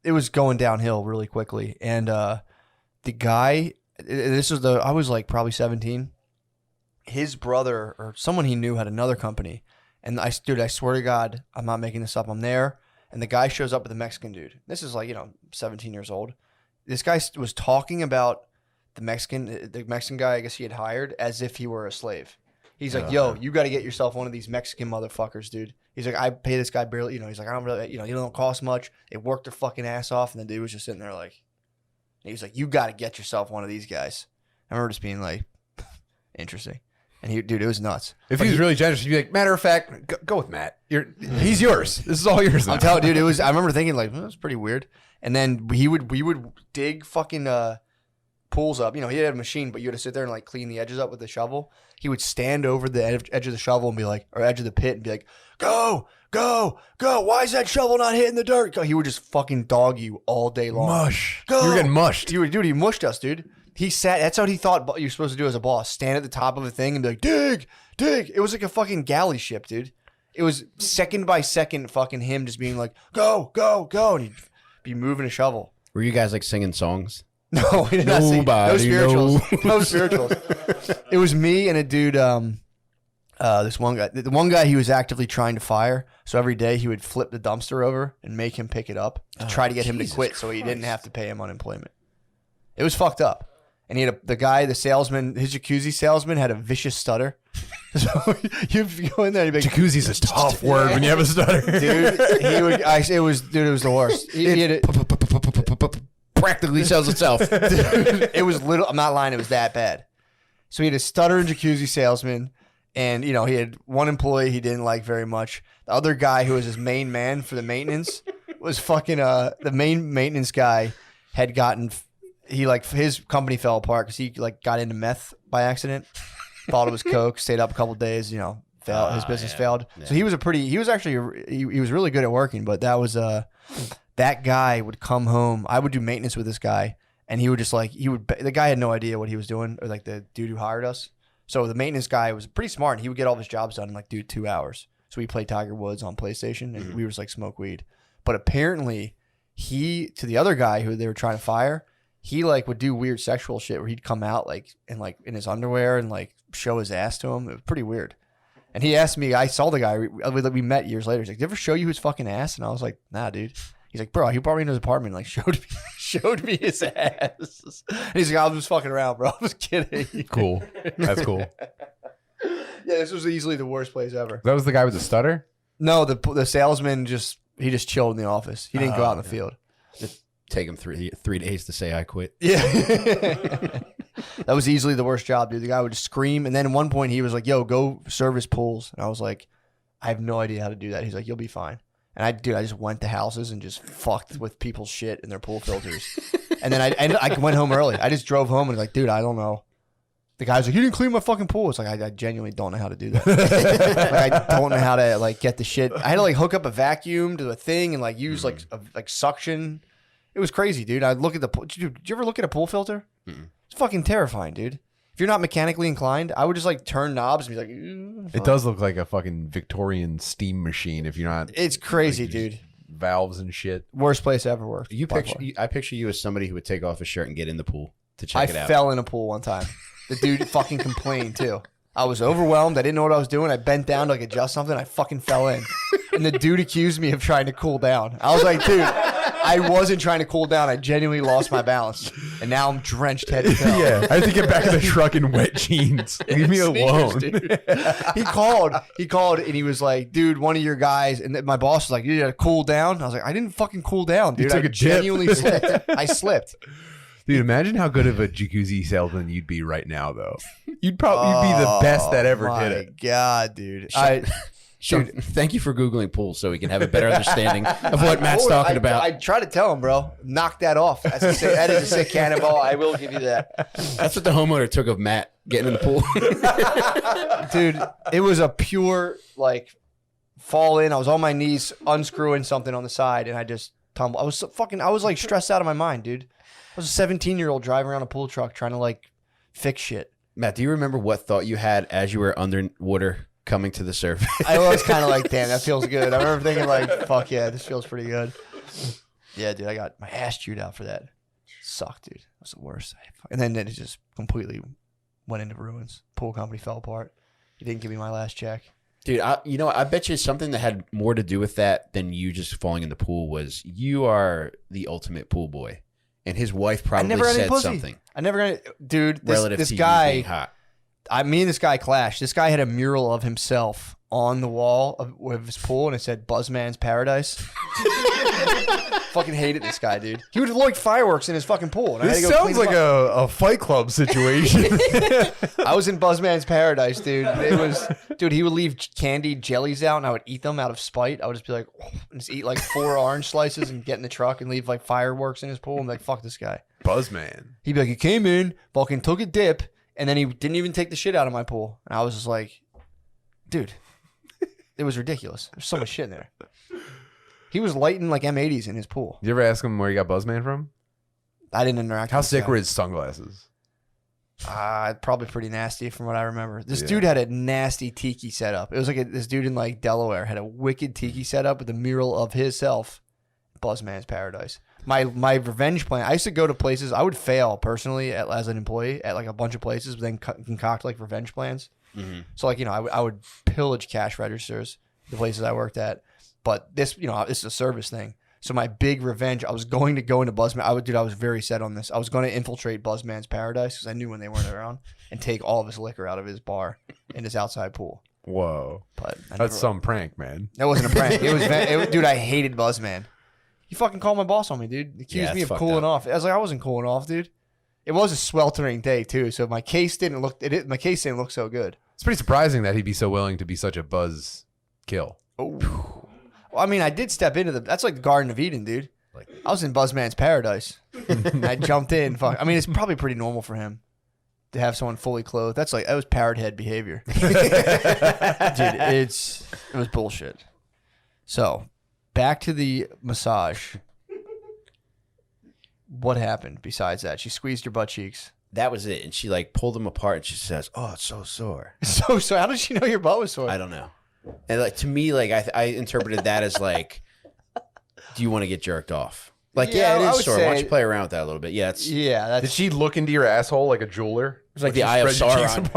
[SPEAKER 1] it was going downhill really quickly. And the guy, I was like probably 17. His brother or someone he knew had another company. And I swear to God, I'm not making this up. I'm there. And the guy shows up with a Mexican dude. This is like, 17 years old. This guy was talking about the Mexican guy, I guess he had hired, as if he were a slave. He's like, yo, you got to get yourself one of these Mexican motherfuckers, dude. He's like, I pay this guy barely, he's like, I don't really, you don't cost much. They work their fucking ass off. And the dude was just sitting there like, he's like, you got to get yourself one of these guys. I remember just being like, interesting. And dude, it was nuts.
[SPEAKER 3] If he was really generous, you'd be like, matter of fact, go with Matt. He's yours. This is all yours now.
[SPEAKER 1] I'm telling you, dude, I remember thinking like, that's pretty weird. And then we would dig fucking pools up. He had a machine, but you had to sit there and like clean the edges up with the shovel. He would stand over the edge of the shovel and be like, or edge of the pit and be like, go, go, go. Why is that shovel not hitting the dirt? He would just fucking dog you all day long.
[SPEAKER 3] Mush.
[SPEAKER 1] Go.
[SPEAKER 3] You were getting mushed.
[SPEAKER 1] Dude, he mushed us, dude. He sat, that's what he thought you're supposed to do as a boss. Stand at the top of a thing and be like, dig, dig. It was like a fucking galley ship, dude. It was second by second fucking him just being like, go, go, go. And he'd be moving a shovel.
[SPEAKER 2] Were you guys like singing songs?
[SPEAKER 1] No, we did not sing. No
[SPEAKER 2] Nobody
[SPEAKER 1] spirituals.
[SPEAKER 2] knows.
[SPEAKER 1] No spirituals. It was me and a dude, this one guy. The one guy he was actively trying to fire. So every day he would flip the dumpster over and make him pick it up to try to get him to
[SPEAKER 2] Jesus
[SPEAKER 1] quit so he didn't have to pay him unemployment. It was fucked up. And he had the salesman, his jacuzzi salesman had a vicious stutter. So you go in there and you'd be like,
[SPEAKER 3] Jacuzzi's a tough word when you have a stutter.
[SPEAKER 1] dude, it was the worst. He had
[SPEAKER 2] Practically sells itself.
[SPEAKER 1] Dude, it was little. I'm not lying. It was that bad. So he had a stuttering jacuzzi salesman, and he had one employee he didn't like very much. The other guy who was his main man for the maintenance was fucking the main maintenance guy had gotten. His company fell apart because he got into meth by accident. Thought it was coke. Stayed up a couple days. Failed. His business failed. Yeah. So he was he was really good at working, but that was that guy would come home. I would do maintenance with this guy, and he would just the guy had no idea what he was doing, or like the dude who hired us. So the maintenance guy was pretty smart, and he would get all of his jobs done in like 2 hours. So we played Tiger Woods on PlayStation, and we were just like smoke weed. But apparently, to the other guy who they were trying to fire, he would do weird sexual shit where he'd come out in his underwear and show his ass to him. It was pretty weird. And he asked me, I saw the guy we met years later. He's like, did he ever show you his fucking ass? And I was like, nah, dude. He's like, bro, he brought me into his apartment and showed me his ass. And he's like, I was just fucking around, bro. I was kidding.
[SPEAKER 3] Cool. That's cool.
[SPEAKER 1] Yeah, this was easily the worst place ever.
[SPEAKER 3] That was the guy with the stutter?
[SPEAKER 1] No, the salesman he just chilled in the office. He didn't go out in the field.
[SPEAKER 2] Take him 3 days to say I quit.
[SPEAKER 1] Yeah. That was easily the worst job, dude. The guy would just scream. And then at one point he was like, yo, go service pools. And I was like, I have no idea how to do that. He's like, you'll be fine. And I just went to houses and just fucked with people's shit in their pool filters. And then I went home early. I just drove home and was like, dude, I don't know. The guy's like, you didn't clean my fucking pool. It's like, I genuinely don't know how to do that. Like, I don't know how to like get the shit. I had to like hook up a vacuum to a thing and like use like suction. It was crazy, dude. I'd look at the pool. Did you ever look at a pool filter? It's fucking terrifying, dude. If you're not mechanically inclined, I would just like turn knobs and be like,
[SPEAKER 3] it does look like a fucking Victorian steam machine if you're not.
[SPEAKER 1] It's crazy,
[SPEAKER 3] like,
[SPEAKER 1] dude.
[SPEAKER 3] Valves and shit.
[SPEAKER 1] Worst place I ever worked.
[SPEAKER 2] I picture you as somebody who would take off his shirt and get in the pool to check it out.
[SPEAKER 1] I fell in a pool one time. The dude fucking complained too. I was overwhelmed. I didn't know what I was doing. I bent down to like adjust something. I fucking fell in. And the dude accused me of trying to cool down. I was like, dude, I wasn't trying to cool down. I genuinely lost my balance. And now I'm drenched head to toe.
[SPEAKER 3] Yeah, I had to get back in the truck in wet jeans. Leave me alone.
[SPEAKER 1] Dude. He called and he was like, dude, one of your guys. And my boss was like, you gotta cool down. I was like, I didn't fucking cool down, dude.
[SPEAKER 3] You took
[SPEAKER 1] I
[SPEAKER 3] a dip.
[SPEAKER 1] genuinely slipped. I slipped.
[SPEAKER 3] Dude, imagine how good of a jacuzzi salesman you'd be right now, though. You'd probably be the best that ever did it.
[SPEAKER 1] My God, dude.
[SPEAKER 2] Dude, thank you for Googling pools so we can have a better understanding of what Matt's talking about.
[SPEAKER 1] I try to tell him, bro. Knock that off. That is a sick cannonball. I will give you that.
[SPEAKER 2] That's what the homeowner took of Matt getting in the pool.
[SPEAKER 1] Dude, it was a pure, like, fall in. I was on my knees unscrewing something on the side, and I just tumbled. I was like stressed out of my mind, dude. I was a 17-year-old driving around a pool truck trying to, like, fix shit.
[SPEAKER 2] Matt, do you remember what thought you had as you were underwater coming to the surface?
[SPEAKER 1] I was kind of like, damn, that feels good. I remember thinking like, fuck yeah, this feels pretty good. Yeah, dude, I got my ass chewed out for that. Sucked, dude. It was the worst. And then it just completely went into ruins. Pool company fell apart. He didn't give me my last check.
[SPEAKER 2] Dude, I bet you something that had more to do with that than you just falling in the pool was you are the ultimate pool boy. And his wife probably said something.
[SPEAKER 1] I never got it. Dude,
[SPEAKER 2] relative
[SPEAKER 1] this
[SPEAKER 2] to
[SPEAKER 1] guy,
[SPEAKER 2] you being hot.
[SPEAKER 1] Me and this guy clashed. This guy had a mural of himself on the wall of his pool, and it said Buzzman's Paradise. Fucking hated this guy, dude. He would like fireworks in his fucking pool. And
[SPEAKER 3] This sounds like a Fight Club situation.
[SPEAKER 1] I was in Buzzman's Paradise, dude. It was, dude, he would leave candied jellies out, and I would eat them out of spite. I would just be like, and just eat like 4 orange slices and get in the truck and leave like fireworks in his pool. I'm like, fuck this guy.
[SPEAKER 3] Buzzman.
[SPEAKER 1] He'd be like, he came in, fucking took a dip, and then he didn't even take the shit out of my pool. And I was just like, dude, it was ridiculous. There's so much shit in there. He was lighting like M80s in his pool.
[SPEAKER 3] Did you ever ask him where he got Buzzman from?
[SPEAKER 1] I didn't interact
[SPEAKER 3] How
[SPEAKER 1] with
[SPEAKER 3] sick
[SPEAKER 1] this guy.
[SPEAKER 3] were his sunglasses?
[SPEAKER 1] Probably pretty nasty from what I remember. This dude had a nasty tiki setup. It was like this dude in like Delaware had a wicked tiki setup with a mural of himself. Buzzman's Paradise. My revenge plan. I used to go to places. I would fail personally as an employee at like a bunch of places, but then concoct like revenge plans. Mm-hmm. So like I would pillage cash registers the places I worked at. But this this is a service thing. So my big revenge, I was going to go into Buzzman. I was very set on this. I was going to infiltrate Buzzman's Paradise because I knew when they weren't around and take all of his liquor out of his bar in his outside pool.
[SPEAKER 3] Whoa,
[SPEAKER 1] but
[SPEAKER 3] that's some prank, man.
[SPEAKER 1] That wasn't a prank. It was, dude. I hated Buzzman. He fucking called my boss on me, dude. He accused me of cooling off. I was like, I wasn't cooling off, dude. It was a sweltering day too, so my case didn't look so good.
[SPEAKER 3] It's pretty surprising that he'd be so willing to be such a buzz kill.
[SPEAKER 1] Oh. Well, I mean, I did step into that's like the Garden of Eden, dude. I was in Buzzman's Paradise. And I jumped in. I mean, it's probably pretty normal for him to have someone fully clothed. That was parrot head behavior. Dude, it was bullshit. So, back to the massage. What happened besides that? She squeezed your butt cheeks.
[SPEAKER 2] That was it. And she like pulled them apart and she says, "Oh, it's so sore."
[SPEAKER 1] So how did she know your butt was sore?
[SPEAKER 2] I don't know. And like to me, like I interpreted that as like, do you want to get jerked off? Like, yeah, it is sore. Why don't you play around with that a little bit? Yeah,
[SPEAKER 3] Did she look into your asshole like a jeweler?
[SPEAKER 2] It was like the eye of Sauron.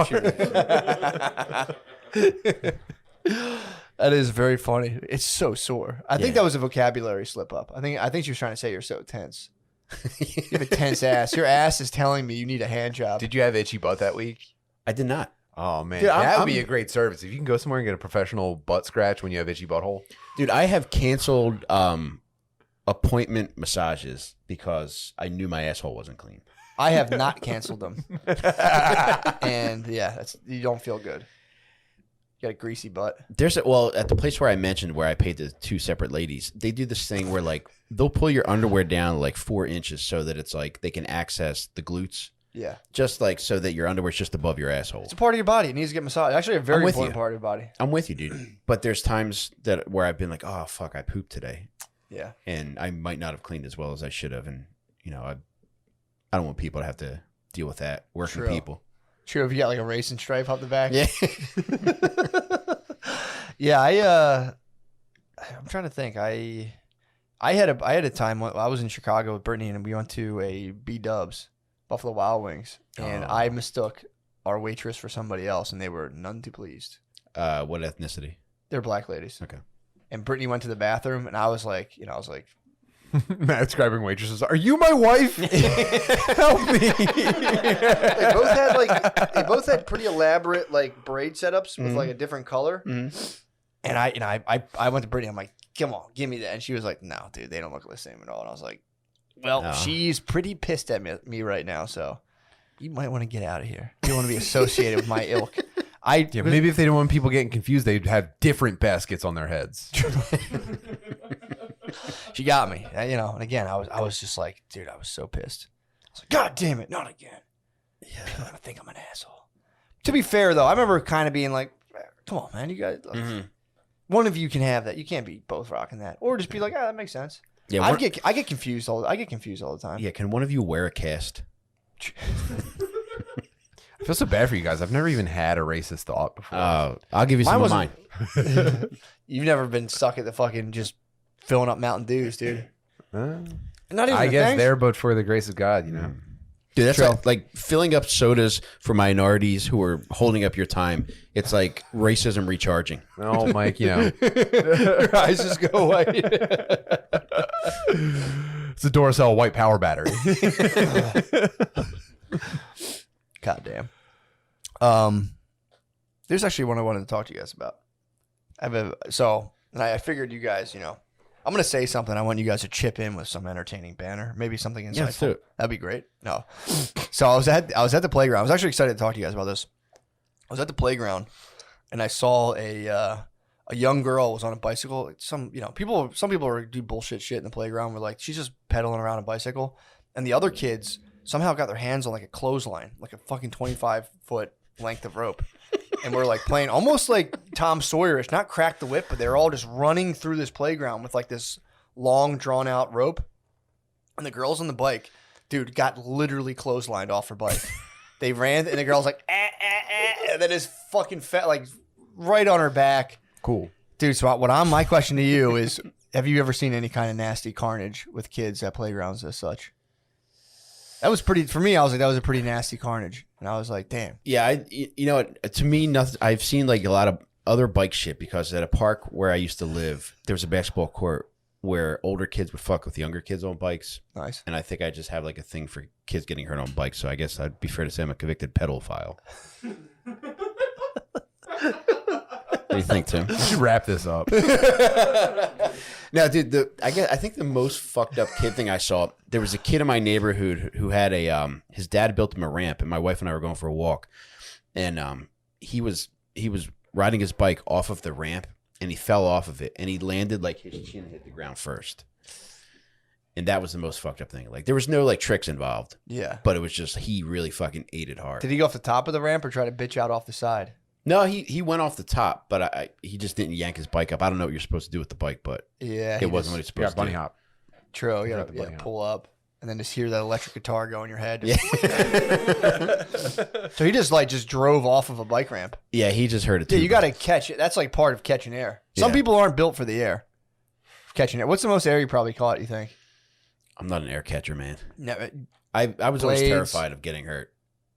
[SPEAKER 1] That is very funny. It's so sore. I think that was a vocabulary slip up. I think she was trying to say you're so tense. You have a tense ass. Your ass is telling me you need a hand job.
[SPEAKER 3] Did you have itchy butt that week?
[SPEAKER 2] I did not.
[SPEAKER 3] Oh man,
[SPEAKER 2] Dude,
[SPEAKER 3] that would be a great service if you can go somewhere and get a professional butt scratch when you have itchy butthole.
[SPEAKER 2] Dude, I have canceled appointment massages because I knew my asshole wasn't clean.
[SPEAKER 1] I have not canceled them. And yeah, you don't feel good. You got a greasy butt.
[SPEAKER 2] At the place where I mentioned where I paid the 2 separate ladies, they do this thing where like they'll pull your underwear down like 4 inches so that it's like they can access the glutes.
[SPEAKER 1] Yeah.
[SPEAKER 2] Just like so that your underwear's just above your asshole.
[SPEAKER 1] It's a part of your body. It needs to get massaged. Actually, a very important part of your body.
[SPEAKER 2] I'm with you, dude. But there's times where I've been like, oh fuck, I pooped today.
[SPEAKER 1] Yeah.
[SPEAKER 2] And I might not have cleaned as well as I should have, and I don't want people to have to deal with that. Working people.
[SPEAKER 1] True. If you got like a racing stripe up the back.
[SPEAKER 2] Yeah.
[SPEAKER 1] Yeah. I'm trying to think. I had a time when I was in Chicago with Brittany, and we went to a B-Dubs, Buffalo Wild Wings, and I mistook our waitress for somebody else, and they were none too pleased.
[SPEAKER 2] What ethnicity?
[SPEAKER 1] They're black ladies.
[SPEAKER 2] Okay.
[SPEAKER 1] And Brittany went to the bathroom, and I was like,
[SPEAKER 3] Matt describing waitresses. Are you my wife? Help me.
[SPEAKER 1] They both had pretty elaborate like braid setups with like a different color.
[SPEAKER 2] Mm-hmm.
[SPEAKER 1] And I went to Brittany. I'm like, come on, give me that. And she was like, no, dude, they don't look the same at all. And I was like, well,
[SPEAKER 2] No.
[SPEAKER 1] she's pretty pissed at me right now, so you might want to get out of here. You don't want to be associated with my ilk.
[SPEAKER 3] Maybe if they don't want people getting confused, they'd have different baskets on their heads.
[SPEAKER 1] She got me, and again, I was just like, dude, I was so pissed. I was like, God damn it, not again. Yeah, people are gonna think I'm an asshole. To be fair, though, I remember kind of being like, come on, man, you guys, one of you can have that. You can't be both rocking that, or just be like, that makes sense.
[SPEAKER 2] Yeah,
[SPEAKER 1] I get confused all the time.
[SPEAKER 2] Yeah, can one of you wear a cast?
[SPEAKER 3] I feel so bad for you guys. I've never even had a racist thought before.
[SPEAKER 2] I'll give you some of mine.
[SPEAKER 1] You've never been stuck at the fucking just filling up Mountain Dews, dude. Not even
[SPEAKER 3] I
[SPEAKER 1] a
[SPEAKER 3] guess
[SPEAKER 1] thing?
[SPEAKER 3] there, but for the grace of God,
[SPEAKER 2] Dude, that's like filling up sodas for minorities who are holding up your time. It's like racism recharging.
[SPEAKER 3] Oh, Mike,
[SPEAKER 1] Your eyes just go away.
[SPEAKER 3] It's a Duracell white power battery.
[SPEAKER 1] God damn. There's actually one I wanted to talk to you guys about. I figured you guys, I'm going to say something. I want you guys to chip in with some entertaining banner, maybe something insightful.
[SPEAKER 2] Yeah, let's do it.
[SPEAKER 1] That'd be great. No. So I was at the playground. I was actually excited to talk to you guys about this. I was at the playground and I saw a young girl was on a bicycle. Some people do bullshit shit in the playground. We're like, she's just pedaling around a bicycle. And the other kids somehow got their hands on like a clothesline, like a fucking 25-foot length of rope. And we're like playing almost like Tom Sawyerish, not crack the whip, but they're all just running through this playground with like this long drawn out rope. And the girls on the bike, dude, got literally clotheslined off her bike. They ran and the girl's like, and then his fucking fat, like right on her back.
[SPEAKER 3] Cool.
[SPEAKER 1] Dude, so my question to you is, have you ever seen any kind of nasty carnage with kids at playgrounds as such? That was pretty, for me, I was like, that was a pretty nasty carnage. And I was like, damn.
[SPEAKER 2] Yeah, to me, nothing. I've seen like a lot of other bike shit because at a park where I used to live, there was a basketball court where older kids would fuck with younger kids on bikes.
[SPEAKER 1] Nice.
[SPEAKER 2] And I think I just have like a thing for kids getting hurt on bikes. So I guess I'd be fair to say I'm a convicted pedophile. What do you think, Tim?
[SPEAKER 3] We should wrap this up.
[SPEAKER 2] Now, dude, I think the most fucked up kid thing I saw, there was a kid in my neighborhood who had his dad built him a ramp, and my wife and I were going for a walk, and he was riding his bike off of the ramp, and he fell off of it, and he landed like his chin hit the ground first, and that was the most fucked up thing. Like there was no like tricks involved,
[SPEAKER 1] Yeah.
[SPEAKER 2] but it was just he really fucking ate it hard.
[SPEAKER 1] Did he go off the top of the ramp or try to bitch out off the side?
[SPEAKER 2] No, he went off the top, but he just didn't yank his bike up. I don't know what you're supposed to do with the bike, but
[SPEAKER 1] Yeah.
[SPEAKER 2] it wasn't what he's supposed
[SPEAKER 3] Yeah,
[SPEAKER 2] to
[SPEAKER 3] bunny
[SPEAKER 2] do.
[SPEAKER 3] hop.
[SPEAKER 1] True. You
[SPEAKER 3] Got
[SPEAKER 1] gotta
[SPEAKER 3] the bunny hop.
[SPEAKER 1] pull up and then just hear that electric guitar go in your head.
[SPEAKER 2] Yeah.
[SPEAKER 1] So he just drove off of a bike ramp.
[SPEAKER 2] Yeah, he just heard it too.
[SPEAKER 1] Yeah, you got to catch it. That's like part of catching air. Some
[SPEAKER 2] Yeah.
[SPEAKER 1] people aren't built for the air. Catching air. What's the most air you probably caught, you think?
[SPEAKER 2] I'm not an air catcher, man.
[SPEAKER 1] Never.
[SPEAKER 2] I was always
[SPEAKER 1] Blades.
[SPEAKER 2] terrified of getting hurt.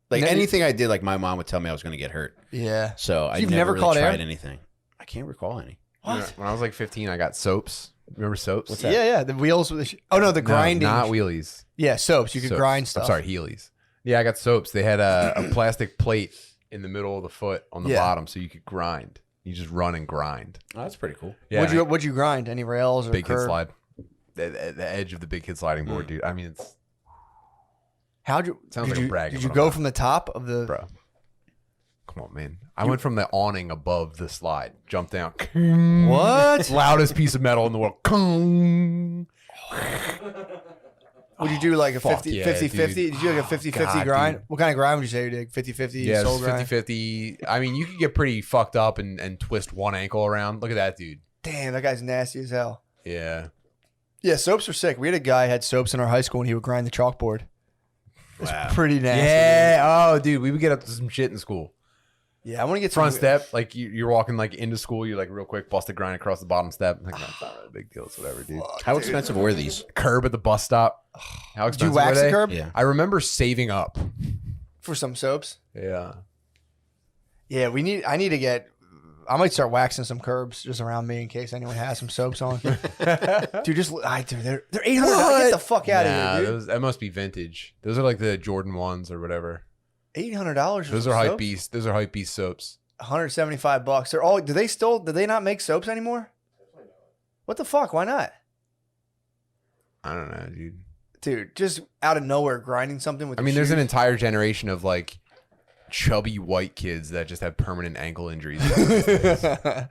[SPEAKER 2] Like
[SPEAKER 1] Never-
[SPEAKER 2] anything I did, like my mom would tell me I was going to get hurt.
[SPEAKER 1] Yeah.
[SPEAKER 2] So I
[SPEAKER 1] You've
[SPEAKER 2] never
[SPEAKER 1] never
[SPEAKER 2] really
[SPEAKER 1] caught air?
[SPEAKER 2] tried anything. I can't recall any.
[SPEAKER 1] What?
[SPEAKER 3] When I was like 15, I got soaps. Remember soaps?
[SPEAKER 2] What's that?
[SPEAKER 1] Yeah. The wheels with the oh no, the grinding.
[SPEAKER 3] No, not wheelies.
[SPEAKER 1] Yeah, soaps. You could
[SPEAKER 3] Soaps.
[SPEAKER 1] grind stuff.
[SPEAKER 3] I'm sorry, Heelys. Yeah, I got soaps. They had a plastic plate in the middle of the foot on the
[SPEAKER 1] Yeah.
[SPEAKER 3] bottom, so you could grind. You just run and grind.
[SPEAKER 2] Oh, that's pretty cool.
[SPEAKER 3] Yeah,
[SPEAKER 1] What'd you grind? Any rails or
[SPEAKER 3] big kid
[SPEAKER 1] curb?
[SPEAKER 3] slide. The edge of the big kid sliding board, dude. I mean, it's
[SPEAKER 1] How'd you?
[SPEAKER 3] Sounds
[SPEAKER 1] did
[SPEAKER 3] like a
[SPEAKER 1] you,
[SPEAKER 3] brag
[SPEAKER 1] Did
[SPEAKER 3] of
[SPEAKER 1] you
[SPEAKER 3] what
[SPEAKER 1] go
[SPEAKER 3] I'm
[SPEAKER 1] from the top of the?
[SPEAKER 3] bro. Come on, man. I went from the awning above the slide, jumped down.
[SPEAKER 1] What?
[SPEAKER 3] Loudest piece of metal in the world.
[SPEAKER 1] Would you do like a
[SPEAKER 3] Fuck
[SPEAKER 1] 50,
[SPEAKER 3] yeah,
[SPEAKER 1] 50,
[SPEAKER 3] dude.
[SPEAKER 1] 50? Did you do like a 50, 50
[SPEAKER 3] God,
[SPEAKER 1] grind?
[SPEAKER 3] dude.
[SPEAKER 1] What kind of grind would you say you did? 50, 50
[SPEAKER 3] Yeah,
[SPEAKER 1] soul
[SPEAKER 3] it's
[SPEAKER 1] grind?
[SPEAKER 3] 50-50. I mean, you could get pretty fucked up and twist one ankle around. Look at that dude.
[SPEAKER 1] Damn, that guy's nasty as hell.
[SPEAKER 3] Yeah.
[SPEAKER 1] Yeah, soaps are sick. We had a guy had soaps in our high school and he would grind the chalkboard. It's
[SPEAKER 2] Wow.
[SPEAKER 1] pretty nasty.
[SPEAKER 3] Yeah. Oh, dude, we would get up to some shit in school.
[SPEAKER 1] Yeah, I want to get
[SPEAKER 3] Front
[SPEAKER 1] some
[SPEAKER 3] step, like you're walking like into school, you like real quick, bust a grind across the bottom step. Like, that's not really a big deal. It's whatever, dude.
[SPEAKER 2] How expensive were these?
[SPEAKER 3] Curb at the bus stop. How
[SPEAKER 1] Did you
[SPEAKER 3] expensive
[SPEAKER 1] wax
[SPEAKER 3] were
[SPEAKER 1] the
[SPEAKER 3] they?
[SPEAKER 1] curb
[SPEAKER 2] Yeah.
[SPEAKER 3] I remember saving up.
[SPEAKER 1] for some soaps?
[SPEAKER 3] Yeah.
[SPEAKER 1] Yeah, I need to get. I might start waxing some curbs just around me in case anyone has some soaps on. Dude, they're $800. Get the fuck out of here, dude.
[SPEAKER 3] That must be vintage. Those are like the Jordan ones or whatever.
[SPEAKER 1] $800.
[SPEAKER 3] Those are hype beast. Those are hype beast soaps.
[SPEAKER 1] $175. They're all. Do they not make soaps anymore? What the fuck? Why not?
[SPEAKER 3] I don't know, dude.
[SPEAKER 1] Dude, just out of nowhere grinding something with.
[SPEAKER 3] I mean, there's an entire generation of like chubby white kids that just have permanent ankle injuries.
[SPEAKER 1] yeah,